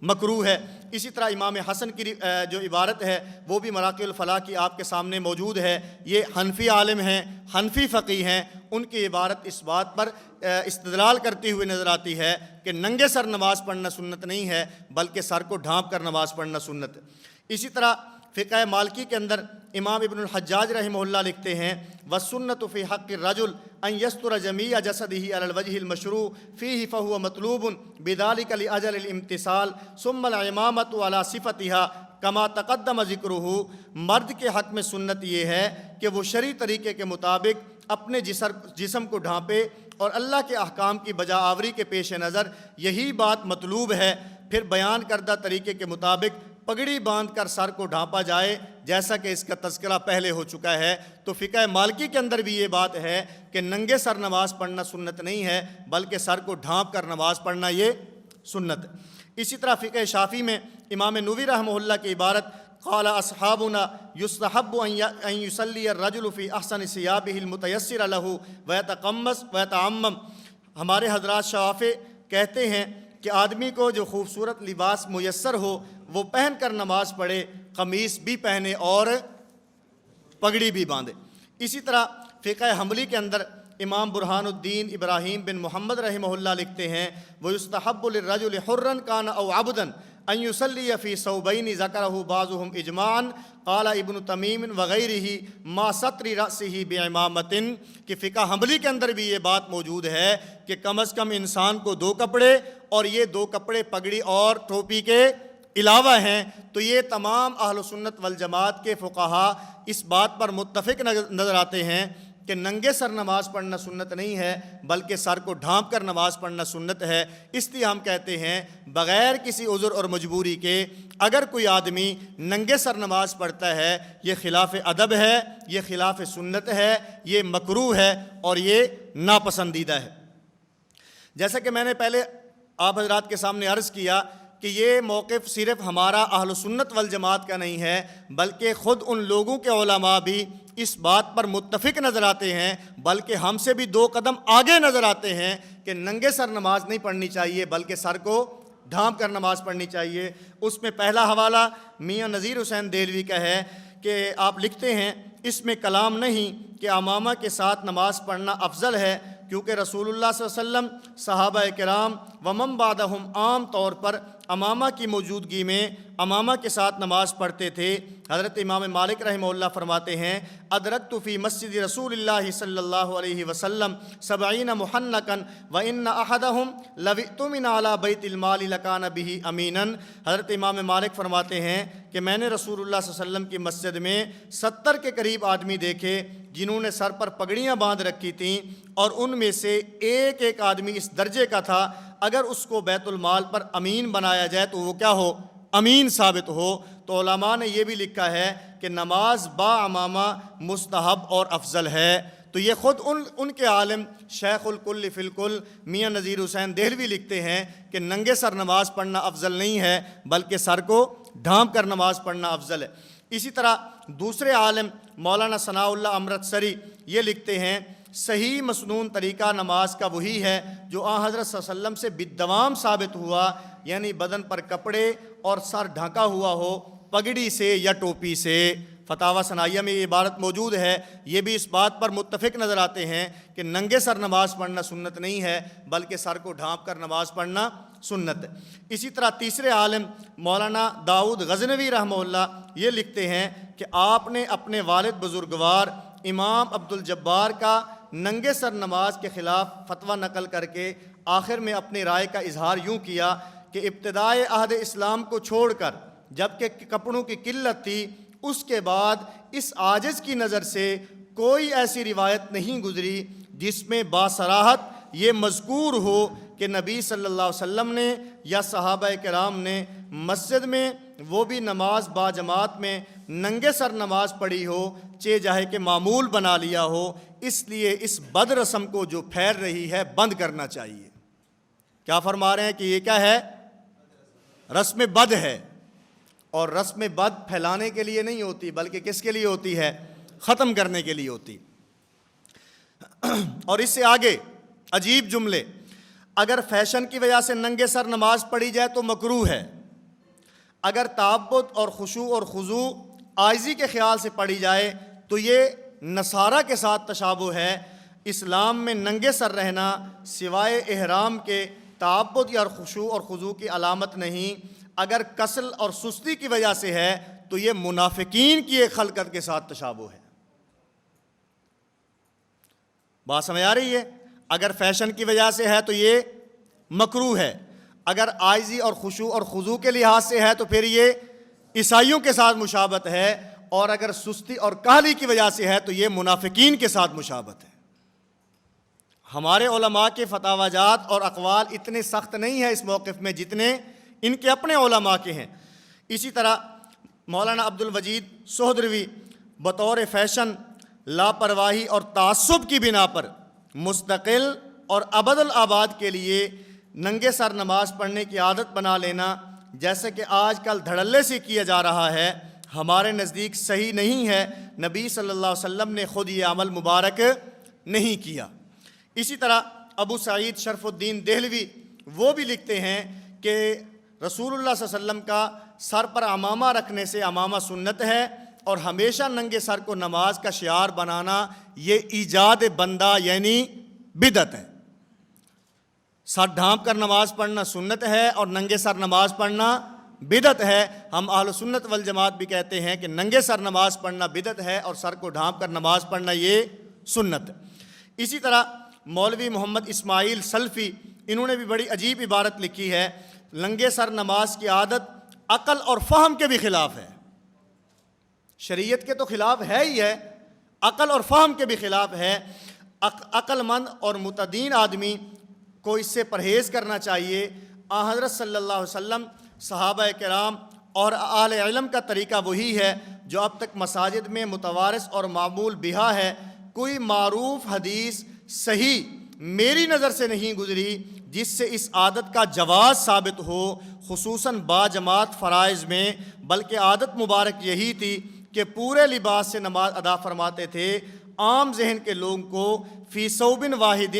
مکروہ ہے. اسی طرح امام حسن کی جو عبارت ہے وہ بھی مراقی الفلاح کی آپ کے سامنے موجود ہے. یہ حنفی عالم ہیں, حنفی فقیہ ہیں, ان کی عبارت اس بات پر استدلال کرتی ہوئی نظر آتی ہے کہ ننگے سر نماز پڑھنا سنت نہیں ہے بلکہ سر کو ڈھانپ کر نماز پڑھنا سنت ہے. اسی طرح فقہ مالکی کے اندر امام ابن الحجاج رحمہ اللہ لکھتے ہیں, والسنۃ فی حق الرجل ان یستر جمیع جسدہ علی الوجہ المشروع فیہ فہو مطلوب بذلک لاجل الامتثال ثم العمامۃ علی صفتھا کما تقدم ذکرہ. مرد کے حق میں سنت یہ ہے کہ وہ شرعی طریقے کے مطابق اپنے جسم کو ڈھانپے اور اللہ کے احکام کی بجا آوری کے پیش نظر یہی بات مطلوب ہے. پھر بیان کردہ طریقے کے مطابق پگڑی باندھ کر سر کو ڈھانپا جائے، جیسا کہ اس کا تذکرہ پہلے ہو چکا ہے۔ تو فقہ مالکی کے اندر بھی یہ بات ہے کہ ننگے سر نماز پڑھنا سنت نہیں ہے، بلکہ سر کو ڈھانپ کر نماز پڑھنا یہ سنت ہے۔ اسی طرح فقہ شافعی میں امام نووی رحمہ اللہ کی عبارت قال اصحابنا یستحب ان یصلی الرجل فی احسن ثیابہ المتیسر له ویتقمص ویتعمم، ہمارے حضرات شافعی کہتے ہیں کہ آدمی کو جو خوبصورت لباس میسر ہو وہ پہن کر نماز پڑھے، قمیص بھی پہنے اور پگڑی بھی باندھے۔ اسی طرح فقہ حنبلی کے اندر امام برہان الدین ابراہیم بن محمد رحمہ اللہ لکھتے ہیں وَيُسْتَحَبُّ لِلرَّجُلِ حُرًّا كَانَ أَوْ عَبْدًا أَن يُصَلِّيَ فِي ثَوْبَيْنِ ذَكَرَهُ بَعْضُهُمْ إِجْمَاعًا قَالَ ابن تمیم وغیرہ مَا سَطْرِ رَأْسِهِ بِعِمَامَةٍ، کہ فقہ حنبلی کے اندر بھی یہ بات موجود ہے کہ کم از کم انسان کو 2 کپڑے، اور یہ 2 کپڑے پگڑی اور ٹوپی کے علاوہ ہیں۔ تو یہ تمام اہل سنت والجماعت کے فقہا اس بات پر متفق نظر آتے ہیں کہ ننگے سر نماز پڑھنا سنت نہیں ہے، بلکہ سر کو ڈھانپ کر نماز پڑھنا سنت ہے۔ اس لیے ہم کہتے ہیں بغیر کسی عذر اور مجبوری کے اگر کوئی آدمی ننگے سر نماز پڑھتا ہے، یہ خلاف ادب ہے، یہ خلاف سنت ہے، یہ مکروہ ہے اور یہ ناپسندیدہ ہے۔ جیسا کہ میں نے پہلے آپ حضرات کے سامنے عرض کیا کہ یہ موقف صرف ہمارا اہل سنت والجماعت کا نہیں ہے، بلکہ خود ان لوگوں کے علماء بھی اس بات پر متفق نظر آتے ہیں، بلکہ ہم سے بھی 2 قدم آگے نظر آتے ہیں کہ ننگے سر نماز نہیں پڑھنی چاہیے، بلکہ سر کو ڈھانپ کر نماز پڑھنی چاہیے۔ اس میں پہلا حوالہ میاں نذیر حسین دہلوی کا ہے کہ آپ لکھتے ہیں اس میں کلام نہیں کہ امامہ کے ساتھ نماز پڑھنا افضل ہے، کیونکہ رسول اللہ صلی اللہ علیہ وسلم، صحابہ کرام ومن بعدہم عام طور پر امامہ کی موجودگی میں امامہ کے ساتھ نماز پڑھتے تھے۔ حضرت امام مالک رحمہ اللہ فرماتے ہیں ادرکت فی مسجد رسول اللہ صلی اللہ علیہ وسلم 70 محنکا وان احدہم لو اؤتمن علی بیت المال لکان بہ امینا۔ حضرت امام مالک فرماتے ہیں کہ میں نے رسول اللہ صلی اللہ علیہ وسلم کی مسجد میں 70 کے قریب آدمی دیکھے جنہوں نے سر پر پگڑیاں باندھ رکھی تھیں، اور ان میں سے ایک آدمی اس درجے کا تھا اگر اس کو بیت المال پر امین بنایا جائے تو وہ کیا ہو؟ امین ثابت ہو۔ تو علماء نے یہ بھی لکھا ہے کہ نماز با امامہ مستحب اور افضل ہے۔ تو یہ خود ان کے عالم شیخ الکل فی الکل میاں نذیر حسین دہلوی لکھتے ہیں کہ ننگے سر نماز پڑھنا افضل نہیں ہے، بلکہ سر کو ڈھانپ کر نماز پڑھنا افضل ہے۔ اسی طرح دوسرے عالم مولانا ثناء اللہ امرتسری یہ لکھتے ہیں صحیح مسنون طریقہ نماز کا وہی ہے جو آن حضرت صلی اللہ علیہ وسلم سے بالدوام ثابت ہوا، یعنی بدن پر کپڑے اور سر ڈھانکا ہوا ہو پگڑی سے یا ٹوپی سے۔ فتاویٰ ثنائیہ میں یہ عبارت موجود ہے۔ یہ بھی اس بات پر متفق نظر آتے ہیں کہ ننگے سر نماز پڑھنا سنت نہیں ہے، بلکہ سر کو ڈھانپ کر نماز پڑھنا سنت ہے۔ اسی طرح تیسرے عالم مولانا داؤد غزنوی رحمہ اللہ یہ لکھتے ہیں کہ آپ نے اپنے والد بزرگوار امام عبدالجبار کا ننگے سر نماز کے خلاف فتویٰ نقل کر کے آخر میں اپنی رائے کا اظہار یوں کیا کہ ابتدائے عہد اسلام کو چھوڑ کر جبکہ کپڑوں کی قلت تھی، اس کے بعد اس عاجز کی نظر سے کوئی ایسی روایت نہیں گزری جس میں باصراحت یہ مذکور ہو کہ نبی صلی اللہ علیہ وسلم نے یا صحابہ کرام نے مسجد میں وہ بھی نماز با جماعت میں ننگے سر نماز پڑھی ہو، چاہے کہ معمول بنا لیا ہو۔ اس لیے اس بد رسم کو جو پھیل رہی ہے بند کرنا چاہیے۔ کیا فرما رہے ہیں کہ یہ کیا ہے؟ رسم بد ہے، اور رسم بد پھیلانے کے لیے نہیں ہوتی، بلکہ کس کے لیے ہوتی ہے؟ ختم کرنے کے لیے ہوتی۔ اور اس سے آگے عجیب جملے، اگر فیشن کی وجہ سے ننگے سر نماز پڑھی جائے تو مکروہ ہے، اگر تعبد اور خشوع اور خضوع عاجزی کے خیال سے پڑھی جائے تو یہ نصارہ کے ساتھ تشابہ ہے۔ اسلام میں ننگے سر رہنا سوائے احرام کے تعبد یا خشوع اور خضوع کی علامت نہیں۔ اگر کسل اور سستی کی وجہ سے ہے تو یہ منافقین کی ایک خلقت کے ساتھ تشابہ ہے۔ بات سمجھ آ رہی ہے؟ اگر فیشن کی وجہ سے ہے تو یہ مکروہ ہے، اگر عاجزی اور خشوع اور خضوع کے لحاظ سے ہے تو پھر یہ عیسائیوں کے ساتھ مشابہت ہے، اور اگر سستی اور کاہلی کی وجہ سے ہے تو یہ منافقین کے ساتھ مشابہت ہے۔ ہمارے علماء کے فتاوی جات اور اقوال اتنے سخت نہیں ہیں اس موقف میں جتنے ان کے اپنے علماء کے ہیں۔ اسی طرح مولانا عبد الوجید سہدروی بطور فیشن، لاپرواہی اور تعصب کی بنا پر مستقل اور ابد الآباد کے لیے ننگے سر نماز پڑھنے کی عادت بنا لینا، جیسے کہ آج کل دھڑلے سے کیا جا رہا ہے، ہمارے نزدیک صحیح نہیں ہے۔ نبی صلی اللہ علیہ وسلم نے خود یہ عمل مبارک نہیں کیا۔ اسی طرح ابو سعید شرف الدین دہلوی وہ بھی لکھتے ہیں کہ رسول اللہ صلی اللہ علیہ وسلم کا سر پر عمامہ رکھنے سے عمامہ سنت ہے، اور ہمیشہ ننگے سر کو نماز کا شعار بنانا یہ ایجاد بندہ یعنی بدعت ہے۔ سر ڈھانپ کر نماز پڑھنا سنت ہے اور ننگے سر نماز پڑھنا بدعت ہے۔ ہم اہل سنت والجماعت بھی کہتے ہیں کہ ننگے سر نماز پڑھنا بدعت ہے اور سر کو ڈھانپ کر نماز پڑھنا یہ سنت ہے۔ اسی طرح مولوی محمد اسماعیل سلفی، انہوں نے بھی بڑی عجیب عبارت لکھی ہے، ننگے سر نماز کی عادت عقل اور فہم کے بھی خلاف ہے۔ شریعت کے تو خلاف ہے ہی ہے، عقل اور فہم کے بھی خلاف ہے۔ عقل مند اور متدین آدمی کو اس سے پرہیز کرنا چاہیے۔ حضرت صلی اللہ علیہ وسلم، صحابہ کرام اور اہل علم کا طریقہ وہی ہے جو اب تک مساجد میں متوارث اور معمول بہا ہے۔ کوئی معروف حدیث صحیح میری نظر سے نہیں گزری جس سے اس عادت کا جواز ثابت ہو، خصوصاً باجماعت فرائض میں، بلکہ عادت مبارک یہی تھی کہ پورے لباس سے نماز ادا فرماتے تھے۔ عام ذہن کے لوگوں کو فی ثوب واحد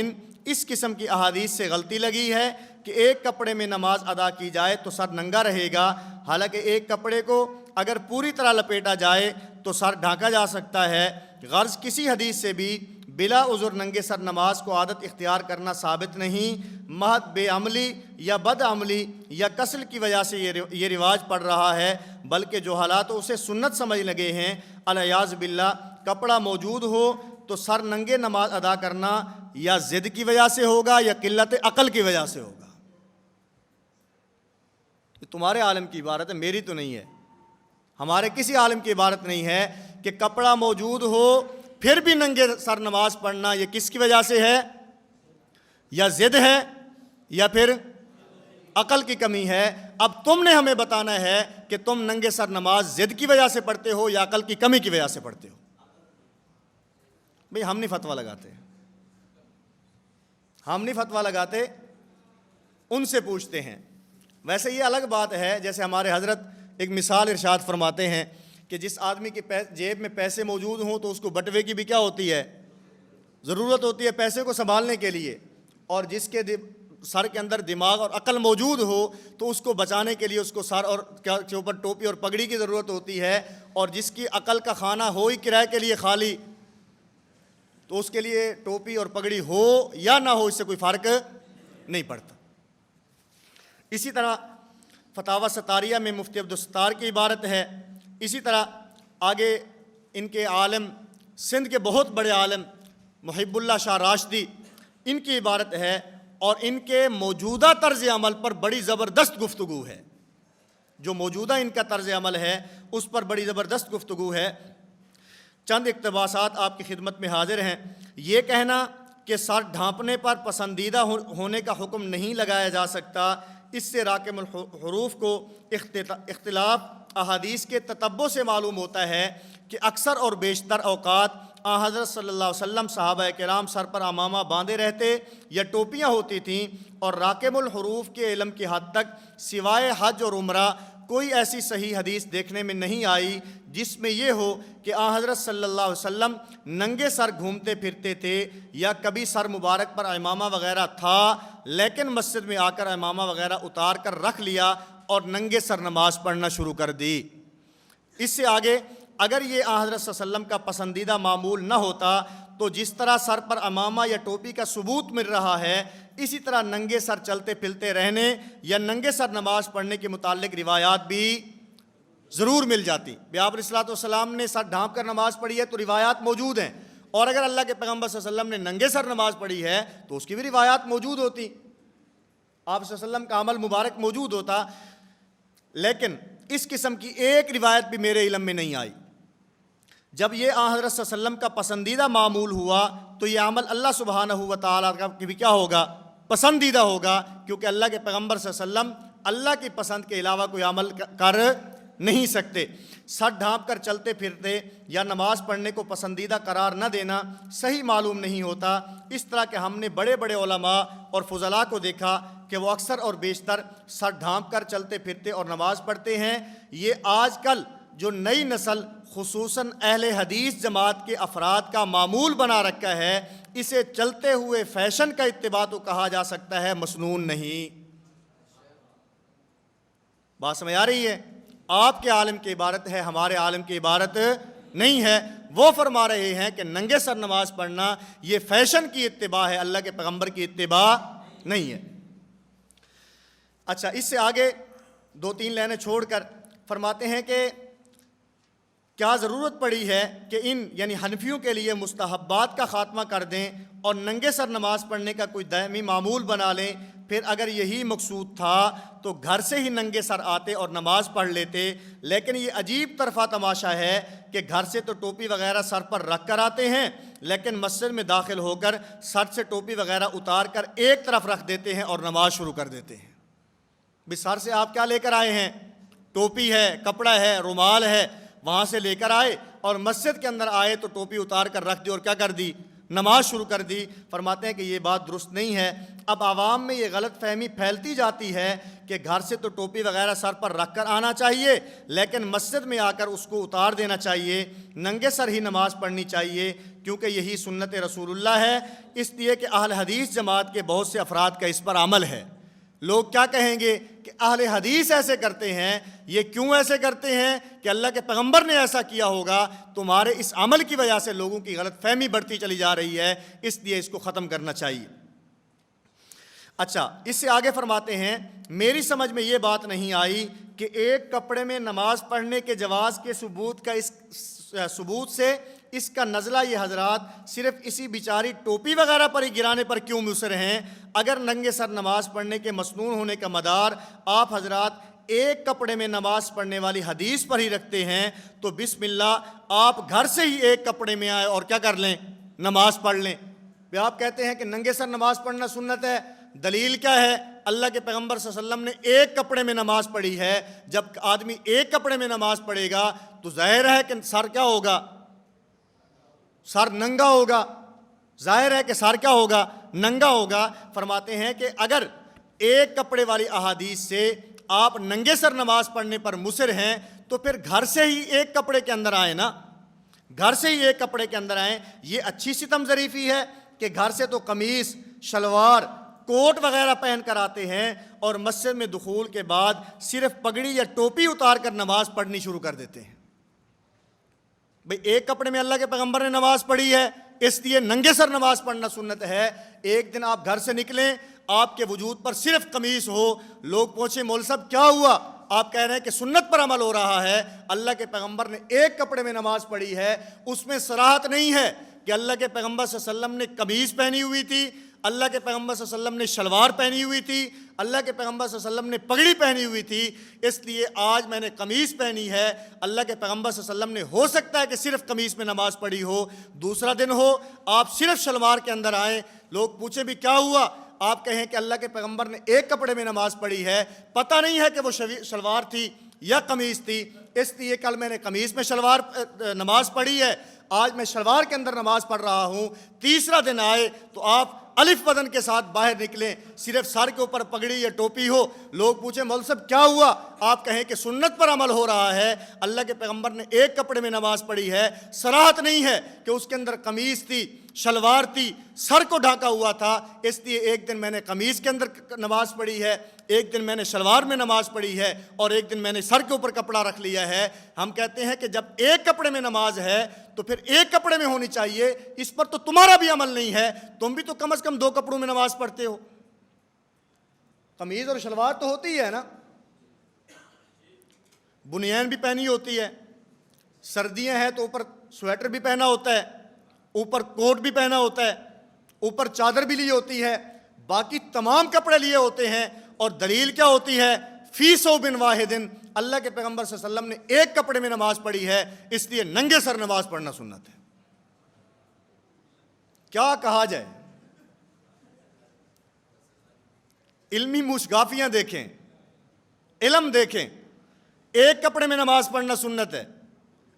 اس قسم کی احادیث سے غلطی لگی ہے کہ ایک کپڑے میں نماز ادا کی جائے تو سر ننگا رہے گا، حالانکہ ایک کپڑے کو اگر پوری طرح لپیٹا جائے تو سر ڈھانکا جا سکتا ہے۔ غرض کسی حدیث سے بھی بلا عذر ننگے سر نماز کو عادت اختیار کرنا ثابت نہیں، محض بے عملی یا بد عملی یا کسل کی وجہ سے یہ رواج پڑ رہا ہے، بلکہ جو حالات اسے سنت سمجھ لگے ہیں۔ الیاذ باللہ، کپڑا موجود ہو تو سر ننگے نماز ادا کرنا یا ضد کی وجہ سے ہوگا یا قلت عقل کی وجہ سے ہوگا۔ یہ تمہارے عالم کی عبارت ہے، میری تو نہیں ہے، ہمارے کسی عالم کی عبارت نہیں ہے کہ کپڑا موجود ہو پھر بھی ننگے سر نماز پڑھنا یہ کس کی وجہ سے ہے؟ یا ضد ہے یا پھر عقل کی کمی ہے۔ اب تم نے ہمیں بتانا ہے کہ تم ننگے سر نماز ضد کی وجہ سے پڑھتے ہو یا عقل کی کمی کی وجہ سے پڑھتے ہو۔ بھئی ہم نہیں فتویٰ لگاتے، ہم نہیں فتویٰ لگاتے، ان سے پوچھتے ہیں۔ ویسے یہ الگ بات ہے، جیسے ہمارے حضرت ایک مثال ارشاد فرماتے ہیں کہ جس آدمی کی جیب میں پیسے موجود ہوں تو اس کو بٹوے کی بھی کیا ہوتی ہے؟ ضرورت ہوتی ہے پیسے کو سنبھالنے کے لیے، اور جس کے سر کے اندر دماغ اور عقل موجود ہو تو اس کو بچانے کے لیے اس کو سر اور کے اوپر ٹوپی اور پگڑی کی ضرورت ہوتی ہے، اور جس کی عقل کا خانہ ہو ہی کرائے کے لیے خالی تو اس کے لیے ٹوپی اور پگڑی ہو یا نہ ہو اس سے کوئی فرق نہیں پڑتا۔ اسی طرح فتاوی ستاریہ میں مفتی عبدالستار کی عبارت ہے۔ اسی طرح آگے ان کے عالم، سندھ کے بہت بڑے عالم محب اللہ شاہ راشدی، ان کی عبارت ہے، اور ان کے موجودہ طرز عمل پر بڑی زبردست گفتگو ہے۔ جو موجودہ ان کا طرز عمل ہے اس پر بڑی زبردست گفتگو ہے۔ چند اقتباسات آپ کی خدمت میں حاضر ہیں۔ یہ کہنا کہ سر ڈھانپنے پر پسندیدہ ہونے کا حکم نہیں لگایا جا سکتا، اس سے راکم الحروف کو اختلاف احادیث کے تتبع سے معلوم ہوتا ہے کہ اکثر اور بیشتر اوقات حضرت صلی اللہ علیہ وسلم، صحابہ کرام سر پر عمامہ باندھے رہتے یا ٹوپیاں ہوتی تھیں، اور راکم الحروف کے علم کی حد تک سوائے حج اور عمرہ کوئی ایسی صحیح حدیث دیکھنے میں نہیں آئی جس میں یہ ہو کہ حضرت صلی اللہ علیہ وسلم ننگے سر گھومتے پھرتے تھے یا کبھی سر مبارک پر عمامہ وغیرہ تھا لیکن مسجد میں آ کر عمامہ وغیرہ اتار کر رکھ لیا اور ننگے سر نماز پڑھنا شروع کر دی۔ اس سے آگے اگر یہ حضرت صلی اللہ علیہ وسلم کا پسندیدہ معمول نہ ہوتا تو جس طرح سر پر عمامہ یا ٹوپی کا ثبوت مل رہا ہے، اسی طرح ننگے سر چلتے پھرتے رہنے یا ننگے سر نماز پڑھنے کے متعلق روایات بھی ضرور مل جاتی۔ آپ علیہ السلام نے سر ڈھانپ کر نماز پڑھی ہے تو روایات موجود ہیں، اور اگر اللہ کے پیغمبر صلی اللہ علیہ وسلم نے ننگے سر نماز پڑھی ہے تو اس کی بھی روایات موجود ہوتی، آپ صلی اللہ علیہ وسلم کا عمل مبارک موجود ہوتا۔ لیکن اس قسم کی ایک روایت بھی میرے علم میں نہیں آئی۔ جب یہ حضرت صلی اللہ علیہ وسلم کا پسندیدہ معمول ہوا تو یہ عمل اللہ سبحانہ و تعالیٰ کا بھی کیا ہوگا؟ پسندیدہ ہوگا، کیونکہ اللہ کے پیغمبر صلی اللہ علیہ وسلم اللہ کی پسند کے علاوہ کوئی عمل کر نہیں سکتے۔ سر ڈھانپ کر چلتے پھرتے یا نماز پڑھنے کو پسندیدہ قرار نہ دینا صحیح معلوم نہیں ہوتا، اس طرح کہ ہم نے بڑے بڑے علماء اور فضلاء کو دیکھا کہ وہ اکثر اور بیشتر سر ڈھانپ کر چلتے پھرتے اور نماز پڑھتے ہیں۔ یہ آج کل جو نئی نسل خصوصاً اہل حدیث جماعت کے افراد کا معمول بنا رکھا ہے، اسے چلتے ہوئے فیشن کا اتباع تو کہا جا سکتا ہے، مسنون نہیں۔ بات سمجھ آ رہی ہے؟ آپ کے عالم کی عبارت ہے، ہمارے عالم کی عبارت نہیں ہے۔ وہ فرما رہے ہیں کہ ننگے سر نماز پڑھنا یہ فیشن کی اتباع ہے، اللہ کے پیغمبر کی اتباع نہیں ہے۔ اچھا، اس سے آگے 2-3 لائنیں چھوڑ کر فرماتے ہیں کہ کیا ضرورت پڑی ہے کہ ان یعنی حنفیوں کے لیے مستحبات کا خاتمہ کر دیں اور ننگے سر نماز پڑھنے کا کوئی دائمی معمول بنا لیں؟ پھر اگر یہی مقصود تھا تو گھر سے ہی ننگے سر آتے اور نماز پڑھ لیتے۔ لیکن یہ عجیب طرفہ تماشا ہے کہ گھر سے تو ٹوپی وغیرہ سر پر رکھ کر آتے ہیں، لیکن مسجد میں داخل ہو کر سر سے ٹوپی وغیرہ اتار کر ایک طرف رکھ دیتے ہیں اور نماز شروع کر دیتے ہیں۔ بھی سر سے آپ کیا لے کر آئے ہیں؟ ٹوپی ہے، کپڑا ہے، رومال ہے، وہاں سے لے کر آئے اور مسجد کے اندر آئے تو ٹوپی اتار کر رکھ دی اور کیا کر دی؟ نماز شروع کر دی۔ فرماتے ہیں کہ یہ بات درست نہیں ہے۔ اب عوام میں یہ غلط فہمی پھیلتی جاتی ہے کہ گھر سے تو ٹوپی وغیرہ سر پر رکھ کر آنا چاہیے، لیکن مسجد میں آ کر اس کو اتار دینا چاہیے، ننگے سر ہی نماز پڑھنی چاہیے، کیونکہ یہی سنت رسول اللہ ہے۔ اس لیے کہ اہل حدیث جماعت کے بہت سے افراد کا اس پر عمل ہے۔ لوگ کیا کہیں گے کہ اہل حدیث ایسے کرتے ہیں، یہ کیوں ایسے کرتے ہیں؟ کہ اللہ کے پیغمبر نے ایسا کیا ہوگا۔ تمہارے اس عمل کی وجہ سے لوگوں کی غلط فہمی بڑھتی چلی جا رہی ہے، اس لیے اس کو ختم کرنا چاہیے۔ اچھا، اس سے آگے فرماتے ہیں میری سمجھ میں یہ بات نہیں آئی کہ ایک کپڑے میں نماز پڑھنے کے جواز کے ثبوت سے اس کا نزلہ یہ حضرات صرف اسی بیچاری ٹوپی وغیرہ پر ہی گرانے پر کیوں مصر ہیں؟ اگر ننگے سر نماز پڑھنے کے مسنون ہونے کا مدار آپ حضرات ایک کپڑے میں نماز پڑھنے والی حدیث پر ہی رکھتے ہیں تو بسم اللہ آپ گھر سے ہی ایک کپڑے میں آئے اور کیا کر لیں؟ نماز پڑھ لیں۔ آپ کہتے ہیں کہ ننگے سر نماز پڑھنا سنت ہے، دلیل کیا ہے؟ اللہ کے پیغمبر صلی اللہ علیہ وسلم نے ایک کپڑے میں نماز پڑھی ہے۔ جب آدمی ایک کپڑے میں نماز پڑھے گا تو ظاہر ہے کہ سر کیا ہوگا؟ سر ننگا ہوگا۔ ظاہر ہے کہ سر کیا ہوگا؟ ننگا ہوگا۔ فرماتے ہیں کہ اگر ایک کپڑے والی احادیث سے آپ ننگے سر نماز پڑھنے پر مصر ہیں تو پھر گھر سے ہی ایک کپڑے کے اندر آئیں نا، گھر سے ہی ایک کپڑے کے اندر آئیں۔ یہ اچھی ستم ظریفی ہے کہ گھر سے تو قمیص، شلوار، کوٹ وغیرہ پہن کر آتے ہیں اور مسجد میں دخول کے بعد صرف پگڑی یا ٹوپی اتار کر نماز پڑھنی شروع کر دیتے ہیں۔ بھئی ایک کپڑے میں اللہ کے پیغمبر نے نماز پڑھی ہے، اس لیے ننگے سر نماز پڑھنا سنت ہے۔ ایک دن آپ گھر سے نکلیں، آپ کے وجود پر صرف قمیص ہو، لوگ پوچھیں مول صاحب کیا ہوا؟ آپ کہہ رہے ہیں کہ سنت پر عمل ہو رہا ہے۔ اللہ کے پیغمبر نے ایک کپڑے میں نماز پڑھی ہے، اس میں صراحت نہیں ہے کہ اللہ کے پیغمبر صلی اللہ علیہ وسلم نے قمیص پہنی ہوئی تھی، اللہ کے پیغمبر صلی اللہ علیہ وسلم نے شلوار پہنی ہوئی تھی، اللہ کے پیغمبر صلی اللہ علیہ وسلم نے پگڑی پہنی ہوئی تھی، اس لیے آج میں نے قمیص پہنی ہے۔ اللہ کے پیغمبر صلی اللہ علیہ وسلم نے ہو سکتا ہے کہ صرف قمیص میں نماز پڑھی ہو، دوسرا دن ہو آپ صرف شلوار کے اندر آئیں، لوگ پوچھیں بھی کیا ہوا؟ آپ کہیں کہ اللہ کے پیغمبر نے ایک کپڑے میں نماز پڑھی ہے، پتہ نہیں ہے کہ وہ شلوار تھی یا قمیص تھی، اس لیے کل میں نے قمیص میں نماز پڑھی ہے، آج میں شلوار کے اندر نماز پڑھ رہا ہوں۔ تیسرا دن آئے تو آپ الف بدن کے ساتھ باہر نکلیں، صرف سر کے اوپر پگڑی یا ٹوپی ہو، لوگ پوچھیں مول صاحب کیا ہوا؟ آپ کہیں کہ سنت پر عمل ہو رہا ہے، اللہ کے پیغمبر نے ایک کپڑے میں نماز پڑھی ہے، صراحت نہیں ہے کہ اس کے اندر قمیص تھی، شلوار تھی، سر کو ڈھانکا ہوا تھا، اس لیے ایک دن میں نے قمیص کے اندر نماز پڑھی ہے، ایک دن میں نے شلوار میں نماز پڑھی ہے اور ایک دن میں نے سر کے اوپر کپڑا رکھ لیا ہے۔ ہم کہتے ہیں کہ جب ایک کپڑے میں نماز ہے تو پھر ایک کپڑے میں ہونی چاہیے، اس پر تو تمہارا بھی عمل نہیں ہے، تم بھی تو کم از کم 2 کپڑوں میں نماز پڑھتے ہو۔ قمیض اور شلوار تو ہوتی ہے نا، بنیان بھی پہنی ہوتی ہے، سردیاں ہیں تو اوپر سویٹر بھی پہنا ہوتا ہے، اوپر کوٹ بھی پہنا ہوتا ہے، اوپر چادر بھی لی ہوتی ہے، باقی تمام کپڑے لیے ہوتے ہیں، اور دلیل کیا ہوتی ہے؟ فی ثوب واحد، اللہ کے پیغمبر صلی اللہ علیہ وسلم نے ایک کپڑے میں نماز پڑھی ہے، اس لیے ننگے سر نماز پڑھنا سنت ہے۔ کیا کہا جائے؟ علمی موشگافیاں دیکھیں، علم دیکھیں، ایک کپڑے میں نماز پڑھنا سنت ہے،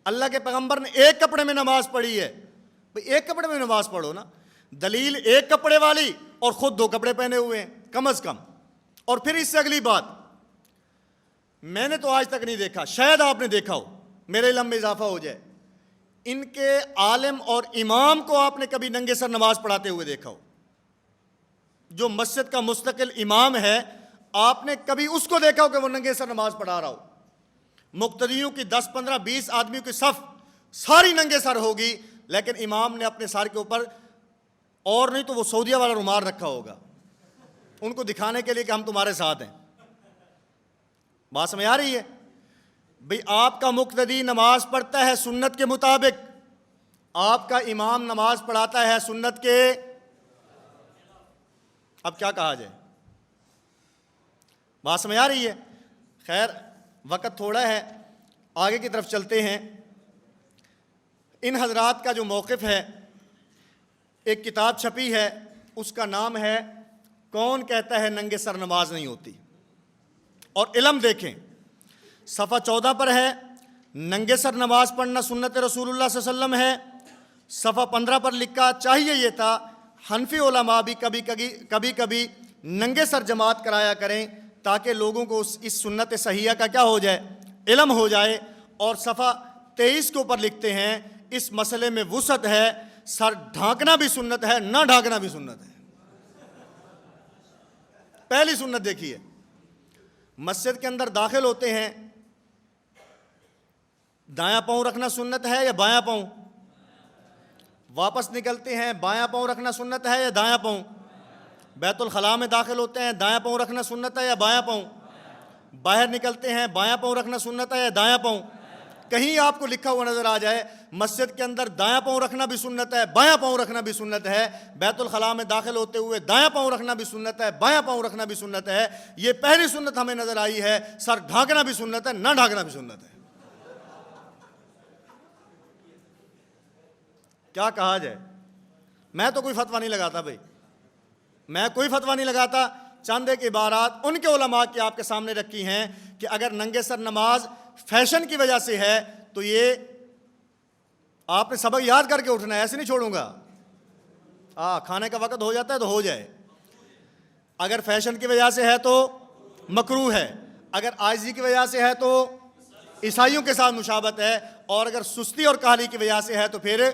اللہ کے پیغمبر نے ایک کپڑے میں نماز پڑھی ہے، بھئی ایک کپڑے میں نماز پڑھو نا، دلیل ایک کپڑے والی اور خود 2 کپڑے پہنے ہوئے ہیں کم از کم۔ اور پھر اس سے اگلی بات، میں نے تو آج تک نہیں دیکھا، شاید آپ نے دیکھا ہو، میرے علم میں اضافہ ہو جائے، ان کے عالم اور امام کو آپ نے کبھی ننگے سر نماز پڑھاتے ہوئے دیکھا ہو؟ جو مسجد کا مستقل امام ہے، آپ نے کبھی اس کو دیکھا ہو کہ وہ ننگے سر نماز پڑھا رہا ہو؟ مقتدیوں کی 10 15 20 آدمیوں کی صف ساری ننگے سر ہوگی، لیکن امام نے اپنے سر کے اوپر اور نہیں تو وہ سعودیہ والا رومال رکھا ہوگا، ان کو دکھانے کے لیے کہ ہم تمہارے ساتھ ہیں۔ بات سمجھ آ رہی ہے؟ بھئی آپ کا مقتدی نماز پڑھتا ہے سنت کے مطابق، آپ کا امام نماز پڑھاتا ہے سنت کے، اب کیا کہا جائے؟ بات سمجھ آ رہی ہے؟ خیر وقت تھوڑا ہے، آگے کی طرف چلتے ہیں۔ ان حضرات کا جو موقف ہے، ایک کتاب چھپی ہے، اس کا نام ہے کون کہتا ہے ننگے سر نماز نہیں ہوتی؟ اور علم دیکھیں، صفحہ 14 پر ہے ننگے سر نماز پڑھنا سنت رسول اللہ صلی اللہ علیہ وسلم ہے۔ صفحہ 15 پر لکھا چاہیے یہ تھا حنفی علماء بھی کبھی کبھی ننگے سر جماعت کرایا کریں تاکہ لوگوں کو اس سنت صحیحہ کا کیا ہو جائے، علم ہو جائے۔ اور صفحہ 23 کے اوپر لکھتے ہیں اس مسئلے میں وسعت ہے، سر ڈھانکنا بھی سنت ہے، نہ ڈھانکنا بھی سنت ہے۔ پہلی سنت دیکھیے، مسجد کے اندر داخل ہوتے ہیں، دایاں پاؤں رکھنا سنت ہے یا بایاں پاؤں؟ واپس نکلتے ہیں بایاں پاؤں رکھنا سنت ہے یا دایاں پاؤں؟ بیت الخلاء میں داخل ہوتے ہیں دایاں پاؤں رکھنا سنت ہے یا بایاں پاؤں؟ باہر نکلتے ہیں بایاں پاؤں رکھنا سنت ہے یا دایاں پاؤں؟ کہیں آپ کو لکھا ہوا نظر آ جائے مسجد کے اندر دایاں پاؤں رکھنا بھی سنت ہے، بایاں پاؤں رکھنا بھی سنت ہے، بیت الخلاء میں داخل ہوتے ہوئے دایاں پاؤں رکھنا بھی سنت ہے، بایاں پاؤں رکھنا بھی سنت ہے، یہ پہلی سنت ہمیں نظر آئی ہے۔ سر ڈھانکنا بھی سنت ہے، نہ ڈھانکنا بھی سنت ہے۔ کیا کہا جائے؟ میں تو کوئی فتویٰ نہیں لگاتا بھائی، میں کوئی فتویٰ نہیں لگاتا، چند ایک عبارات ان کے علماء کی آپ کے سامنے رکھی ہیں کہ اگر ننگے سر نماز فیشن کی وجہ سے ہے تو یہ آپ نے سبق یاد کر کے اٹھنا ہے، ایسے نہیں چھوڑوں گا۔ کھانے کا وقت ہو جاتا ہے تو ہو جائے۔ اگر فیشن کی وجہ سے ہے تو مکروہ ہے، اگر عاجزی کی وجہ سے ہے تو عیسائیوں کے ساتھ مشابہت ہے، اور اگر سستی اور کاہلی کی وجہ سے ہے تو پھر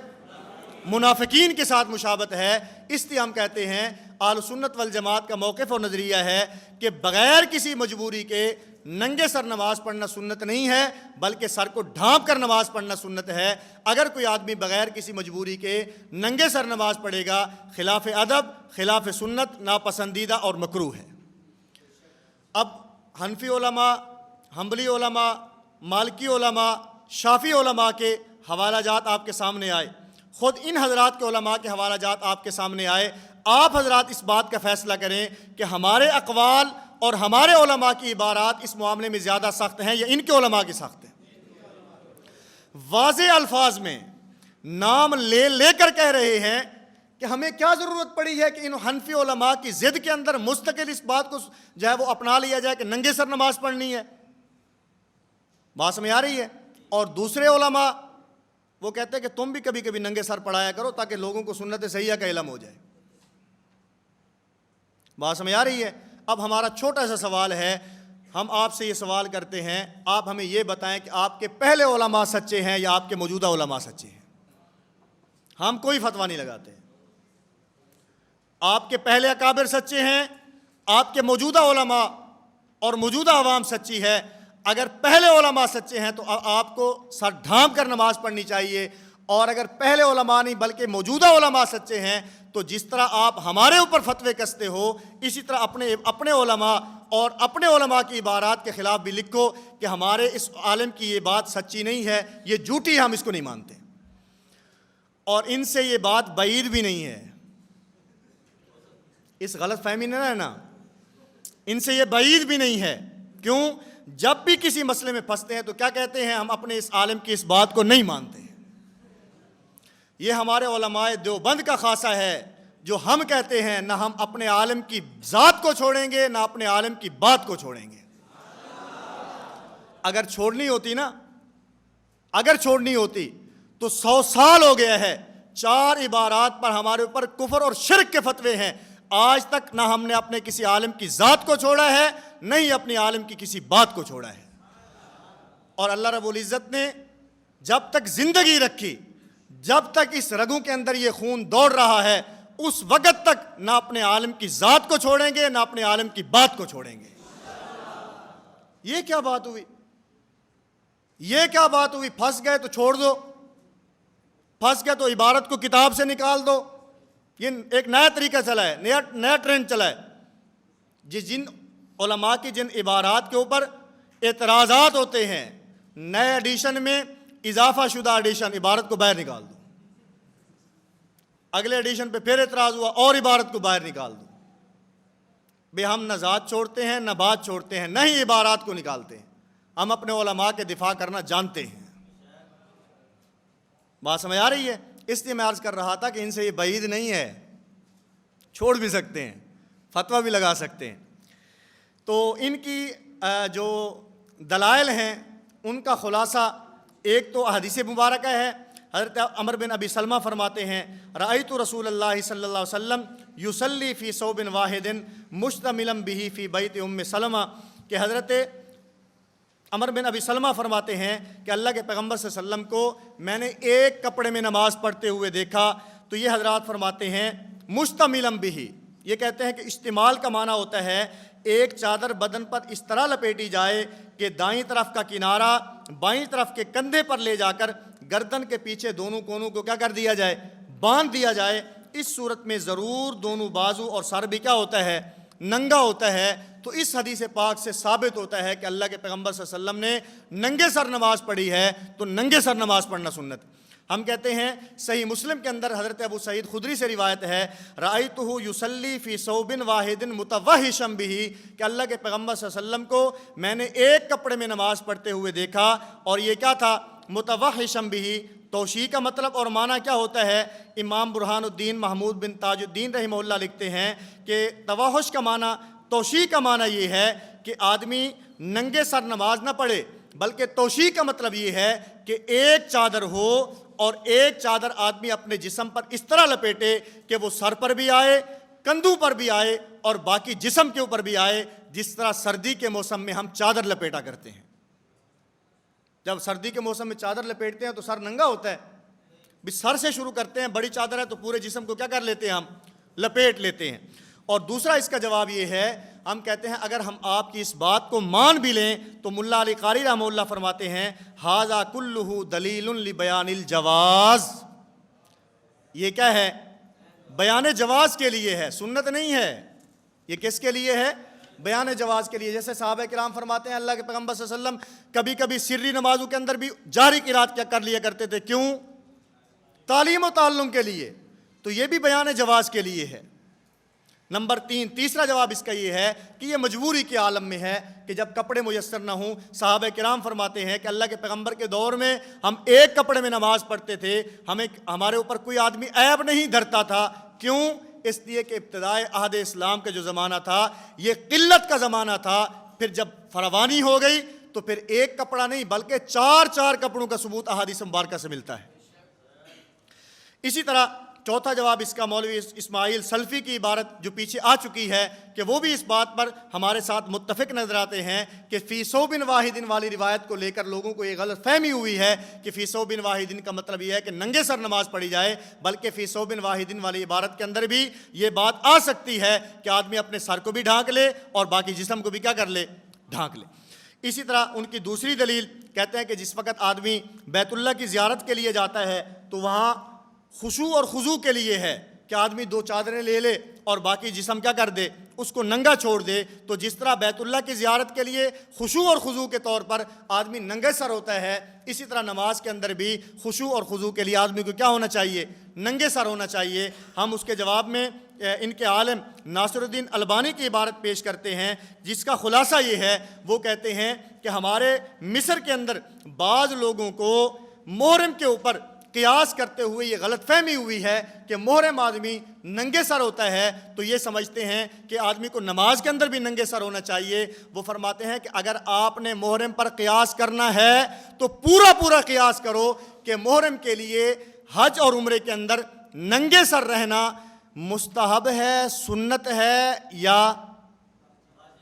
منافقین کے ساتھ مشابہت ہے۔ اس لیے ہم کہتے ہیں اہل سنت والجماعت کا موقف اور نظریہ ہے کہ بغیر کسی مجبوری کے ننگے سر نماز پڑھنا سنت نہیں ہے، بلکہ سر کو ڈھانپ کر نماز پڑھنا سنت ہے۔ اگر کوئی آدمی بغیر کسی مجبوری کے ننگے سر نماز پڑھے گا، خلاف ادب، خلاف سنت، ناپسندیدہ اور مکروہ ہے۔ اب حنفی علماء، حنبلی علماء، مالکی علماء، شافعی علماء کے حوالہ جات آپ کے سامنے آئے، خود ان حضرات کے علماء کے حوالہ جات آپ کے سامنے آئے۔ آپ حضرات اس بات کا فیصلہ کریں کہ ہمارے اقوال اور ہمارے علماء کی عبارات اس معاملے میں زیادہ سخت ہیں یا ان کے علماء کی سخت ہیں۔ واضح الفاظ میں نام لے لے کر کہہ رہے ہیں کہ ہمیں کیا ضرورت پڑی ہے کہ ان حنفی علماء کی ضد کے اندر مستقل اس بات کو جو ہے وہ اپنا لیا جائے کہ ننگے سر نماز پڑھنی ہے۔ بات سمجھ آ رہی ہے؟ اور دوسرے علماء وہ کہتے ہیں کہ تم بھی کبھی کبھی ننگے سر پڑھایا کرو تاکہ لوگوں کو سنت صحیحہ کا علم ہو جائے۔ بات سمجھ آ رہی ہے؟ اب ہمارا چھوٹا سا سوال ہے، ہم آپ سے یہ سوال کرتے ہیں، آپ ہمیں یہ بتائیں کہ آپ کے پہلے علماء سچے ہیں یا آپ کے موجودہ علماء سچے ہیں؟ ہم کوئی فتویٰ نہیں لگاتے۔ آپ کے پہلے اکابر سچے ہیں، آپ کے موجودہ علماء اور موجودہ عوام سچی ہے۔ اگر پہلے علماء سچے ہیں تو آپ کو سر ڈھانپ کر نماز پڑھنی چاہیے، اور اگر پہلے علماء نہیں بلکہ موجودہ علماء سچے ہیں تو جس طرح آپ ہمارے اوپر فتوے کستے ہو، اسی طرح اپنے علماء اور اپنے علماء کی عبارات کے خلاف بھی لکھو کہ ہمارے اس عالم کی یہ بات سچی نہیں ہے، یہ جھوٹی ہے، ہم اس کو نہیں مانتے۔ اور ان سے یہ بات بعید بھی نہیں ہے، اس غلط فہمی نہ رہنا، ان سے یہ بعید بھی نہیں ہے۔ کیوں؟ جب بھی کسی مسئلے میں پھنستے ہیں تو کیا کہتے ہیں؟ ہم اپنے اس عالم کی اس بات کو نہیں مانتے۔ یہ ہمارے علماء دیوبند کا خاصہ ہے جو ہم کہتے ہیں نہ ہم اپنے عالم کی ذات کو چھوڑیں گے نہ اپنے عالم کی بات کو چھوڑیں گے۔ اگر چھوڑنی ہوتی نا، اگر چھوڑنی ہوتی تو 100 سال ہو گیا ہے، 4 عبارات پر ہمارے اوپر کفر اور شرک کے فتوے ہیں، آج تک نہ ہم نے اپنے کسی عالم کی ذات کو چھوڑا ہے، نہ ہی اپنے عالم کی کسی بات کو چھوڑا ہے۔ اور اللہ رب العزت نے جب تک زندگی رکھی، جب تک اس رگوں کے اندر یہ خون دوڑ رہا ہے، اس وقت تک نہ اپنے عالم کی ذات کو چھوڑیں گے، نہ اپنے عالم کی بات کو چھوڑیں گے۔ یہ کیا بات ہوئی؟ یہ کیا بات ہوئی؟ پھنس گئے تو چھوڑ دو، پھنس گئے تو عبارت کو کتاب سے نکال دو۔ یہ ایک نیا طریقہ چلا ہے، نیا ٹرینڈ چلا ہے۔ جن علماء کی جن عبارات کے اوپر اعتراضات ہوتے ہیں، نئے ایڈیشن میں اضافہ شدہ ایڈیشن، عبارت کو باہر نکال دو، اگلے ایڈیشن پہ پھر اعتراض ہوا اور عبارت کو باہر نکال دو۔ بے ہم نہ ذات چھوڑتے ہیں، نہ بات چھوڑتے ہیں، نہ ہی عبارات کو نکالتے ہیں، ہم اپنے علماء کے دفاع کرنا جانتے ہیں۔ بات سمجھ آ رہی ہے؟ اس لیے میں عرض کر رہا تھا کہ ان سے یہ بعید نہیں ہے، چھوڑ بھی سکتے ہیں، فتویٰ بھی لگا سکتے ہیں۔ تو ان کی جو دلائل ہیں ان کا خلاصہ ایک تو حدیث مبارکہ ہے۔ حضرت عمر بن ابی سلمہ فرماتے ہیں، رأیت رسول اللہ صلی اللہ علیہ وسلم یصلی فی ثوب واحد مشتملا بہ فی بیت ام سلمہ، کہ حضرت عمر بن ابی سلمہ فرماتے ہیں کہ اللہ کے پیغمبر صلی اللہ علیہ وسلم کو میں نے ایک کپڑے میں نماز پڑھتے ہوئے دیکھا۔ تو یہ حضرات فرماتے ہیں مشتملا بہ، یہ کہتے ہیں کہ اشتمال کا معنی ہوتا ہے ایک چادر بدن پر اس طرح لپیٹی جائے کہ دائیں طرف کا کنارہ بائیں طرف کے کندھے پر لے جا کر گردن کے پیچھے دونوں کونوں کو کیا کر دیا جائے، باندھ دیا جائے۔ اس صورت میں ضرور دونوں بازو اور سر بھی کیا ہوتا ہے، ننگا ہوتا ہے۔ تو اس حدیث پاک سے ثابت ہوتا ہے کہ اللہ کے پیغمبر صلی اللہ علیہ وسلم نے ننگے سر نماز پڑھی ہے، تو ننگے سر نماز پڑھنا سنت۔ ہم کہتے ہیں صحیح مسلم کے اندر حضرت ابو سعید خدری سے روایت ہے، رأیتہ یصلی فی ثوب واحد متوحشا بہ، کہ اللہ کے پیغمبر صلی اللہ علیہ وسلم کو میں نے ایک کپڑے میں نماز پڑھتے ہوئے دیکھا، اور یہ کیا تھا، متوحشا بہ۔ توشیح کا مطلب اور معنی کیا ہوتا ہے؟ امام برہان الدین محمود بن تاج الدین رحمہ اللہ لکھتے ہیں کہ توحش کا معنی، توشیح کا معنی یہ ہے کہ آدمی ننگے سر نماز نہ پڑھے، بلکہ توشیح کا مطلب یہ ہے کہ ایک چادر ہو اور ایک چادر آدمی اپنے جسم پر اس طرح لپیٹے کہ وہ سر پر بھی آئے، کندھوں پر بھی آئے اور باقی جسم کے اوپر بھی آئے، جس طرح سردی کے موسم میں ہم چادر لپیٹا کرتے ہیں۔ جب سردی کے موسم میں چادر لپیٹتے ہیں تو سر ننگا ہوتا ہے، بھی سر سے شروع کرتے ہیں، بڑی چادر ہے تو پورے جسم کو کیا کر لیتے ہیں، ہم لپیٹ لیتے ہیں۔ اور دوسرا اس کا جواب یہ ہے، ہم کہتے ہیں اگر ہم آپ کی اس بات کو مان بھی لیں تو ملا علی قاری رحمہ اللہ فرماتے ہیں، ھذا کلہ دلیل لبیان الجواز، یہ کیا ہے، بیان جواز کے لیے ہے، سنت نہیں ہے۔ یہ کس کے لیے ہے؟ بیان جواز کے لیے۔ جیسے صحابہ کرام فرماتے ہیں اللہ کے پیغمبر صلی اللہ علیہ وسلم کبھی کبھی سری نمازوں کے اندر بھی جہری قرات کیا کر لیا کرتے تھے، کیوں؟ تعلیم و تعلم کے لیے۔ تو یہ بھی بیان جواز کے لیے ہے۔ نمبر 3، تیسرا جواب اس کا یہ ہے کہ یہ مجبوری کے عالم میں ہے کہ جب کپڑے میسر نہ ہوں۔ صحابہ کرام فرماتے ہیں کہ اللہ کے پیغمبر کے دور میں ہم ایک کپڑے میں نماز پڑھتے تھے، ہمارے اوپر کوئی آدمی عیب نہیں دھرتا تھا، کیوں؟ اس لیے کہ ابتدائے عہد اسلام کا جو زمانہ تھا یہ قلت کا زمانہ تھا، پھر جب فراوانی ہو گئی تو پھر ایک کپڑا نہیں بلکہ 4 کپڑوں کا ثبوت احادیث مبارکہ سے ملتا ہے۔ اسی طرح چوتھا جواب اس کا مولوی اسماعیل سلفی کی عبارت جو پیچھے آ چکی ہے کہ وہ بھی اس بات پر ہمارے ساتھ متفق نظر آتے ہیں کہ فی ثوب واحد والی روایت کو لے کر لوگوں کو یہ غلط فہمی ہوئی ہے کہ فی ثوب واحد کا مطلب یہ ہے کہ ننگے سر نماز پڑھی جائے، بلکہ فی ثوب واحد والی عبارت کے اندر بھی یہ بات آ سکتی ہے کہ آدمی اپنے سر کو بھی ڈھانک لے اور باقی جسم کو بھی کیا کر لے، ڈھانک لے۔ اسی طرح ان کی دوسری دلیل کہتے ہیں کہ جس وقت آدمی بیت اللہ کی زیارت کے لیے جاتا ہے تو وہاں خشوع اور خضوع کے لیے ہے کہ آدمی 2 چادریں لے لے اور باقی جسم کیا کر دے، اس کو ننگا چھوڑ دے۔ تو جس طرح بیت اللہ کی زیارت کے لیے خشوع اور خضوع کے طور پر آدمی ننگے سر ہوتا ہے، اسی طرح نماز کے اندر بھی خشوع اور خضوع کے لیے آدمی کو کیا ہونا چاہیے، ننگے سر ہونا چاہیے۔ ہم اس کے جواب میں ان کے عالم ناصر الدین البانی کی عبارت پیش کرتے ہیں جس کا خلاصہ یہ ہے، وہ کہتے ہیں کہ ہمارے مصر کے اندر بعض لوگوں کو محرم کے اوپر قیاس کرتے ہوئے یہ غلط فہمی ہوئی ہے کہ محرم آدمی ننگے سر ہوتا ہے تو یہ سمجھتے ہیں کہ آدمی کو نماز کے اندر بھی ننگے سر ہونا چاہیے۔ وہ فرماتے ہیں کہ اگر آپ نے محرم پر قیاس کرنا ہے تو پورا قیاس کرو کہ محرم کے لیے حج اور عمرے کے اندر ننگے سر رہنا مستحب ہے، سنت ہے یا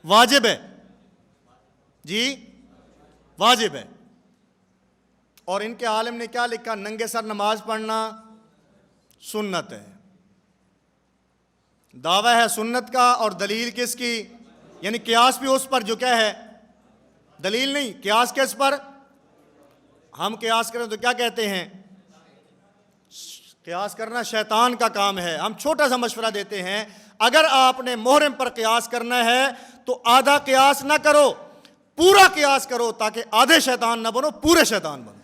واجب ہے؟ جی واجب ہے۔ اور ان کے عالم نے کیا لکھا؟ ننگے سر نماز پڑھنا سنت ہے۔ دعویٰ ہے سنت کا اور دلیل کس کی؟ یعنی قیاس بھی اس پر جو کیا ہے، دلیل نہیں، قیاس کس پر؟ ہم قیاس کریں تو کیا کہتے ہیں؟ قیاس کرنا شیطان کا کام ہے۔ ہم چھوٹا سا مشورہ دیتے ہیں، اگر آپ نے محرم پر قیاس کرنا ہے تو آدھا قیاس نہ کرو، پورا قیاس کرو، تاکہ آدھے شیطان نہ بنو، پورے شیطان بنو۔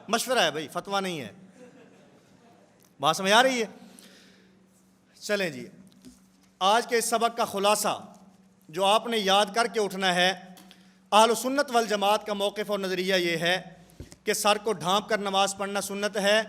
مشورہ ہے بھائی، فتویٰ نہیں ہے۔ بات سمجھ آ رہی ہے؟ چلیں جی، آج کے اس سبق کا خلاصہ جو آپ نے یاد کر کے اٹھنا ہے، اہل سنت والجماعت کا موقف اور نظریہ یہ ہے کہ سر کو ڈھانپ کر نماز پڑھنا سنت ہے،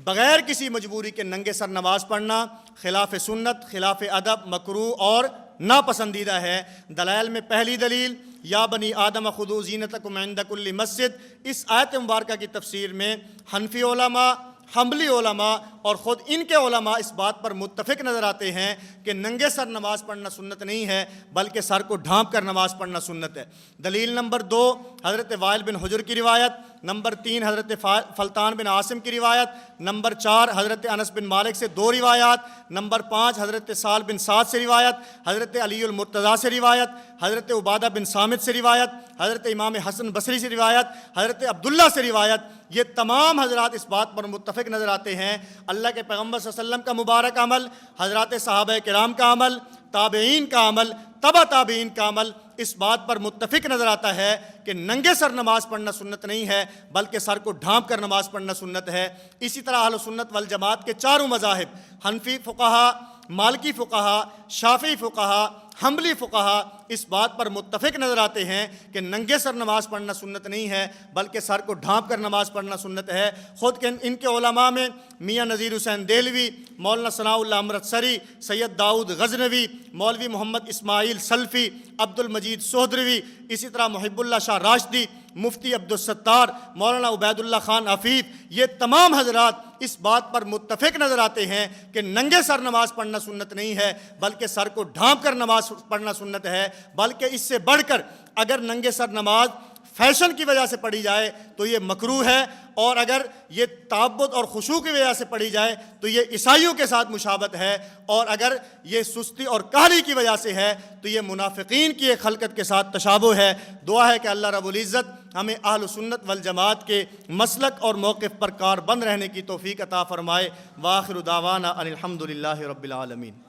بغیر کسی مجبوری کے ننگے سر نماز پڑھنا خلاف سنت، خلاف ادب، مکروہ اور ناپسندیدہ ہے۔ دلائل میں پہلی دلیل یا بنی آدم خذوا زینتکم عند کل مسجد، اس آیت مبارکہ کی تفسیر میں حنفی علماء، حنبلی علماء اور خود ان کے علماء اس بات پر متفق نظر آتے ہیں کہ ننگے سر نماز پڑھنا سنت نہیں ہے، بلکہ سر کو ڈھانپ کر نماز پڑھنا سنت ہے۔ دلیل نمبر 2 حضرت وائل بن حجر کی روایت، نمبر 3 حضرت فلتان بن عاصم کی روایت، نمبر 4 حضرت انس بن مالک سے 2 روایات، نمبر 5 حضرت سال بن سعد سے روایت، حضرت علی المرتضیٰ سے روایت، حضرت عبادہ بن صامت سے روایت، حضرت امام حسن بصری سے روایت، حضرت عبداللہ سے روایت۔ یہ تمام حضرات اس بات پر متفق نظر آتے ہیں، اللہ کے پیغمبر صلی اللہ علیہ وسلم کا مبارک عمل، حضرات صحابہ کرام کا عمل، تابعین کا عمل، تبع تابعین کا عمل اس بات پر متفق نظر آتا ہے کہ ننگے سر نماز پڑھنا سنت نہیں ہے، بلکہ سر کو ڈھانپ کر نماز پڑھنا سنت ہے۔ اسی طرح اہل سنت والجماعت کے چاروں مذاہب، حنفی فقہا، مالکی فقہا، شافعی فقہا، حنبلی فقہا اس بات پر متفق نظر آتے ہیں کہ ننگے سر نماز پڑھنا سنت نہیں ہے، بلکہ سر کو ڈھانپ کر نماز پڑھنا سنت ہے۔ خود کے ان کے علماء میں میاں نذیر حسین دہلوی، مولانا ثناء اللہ امرتسری، سید داؤد غزنوی، مولوی محمد اسماعیل سلفی، عبد المجید سہدروی، اسی طرح محب اللہ شاہ راشدی، مفتی عبدالستار، مولانا عبید اللہ خان عفیف، یہ تمام حضرات اس بات پر متفق نظر آتے ہیں کہ ننگے سر نماز پڑھنا سنت نہیں ہے، بلکہ سر کو ڈھانپ کر نماز پڑھنا سنت ہے۔ بلکہ اس سے بڑھ کر اگر ننگے سر نماز فیشن کی وجہ سے پڑھی جائے تو یہ مکروہ ہے، اور اگر یہ تعبد اور خشوع کی وجہ سے پڑھی جائے تو یہ عیسائیوں کے ساتھ مشابہت ہے، اور اگر یہ سستی اور کاہلی کی وجہ سے ہے تو یہ منافقین کی ایک خلقت کے ساتھ تشابہ ہے۔ دعا ہے کہ اللہ رب العزت ہمیں اہل سنت والجماعت کے مسلک اور موقف پر کاربند رہنے کی توفیق عطا فرمائے۔ وآخر دعوانا ان الحمد للہ رب العالمین۔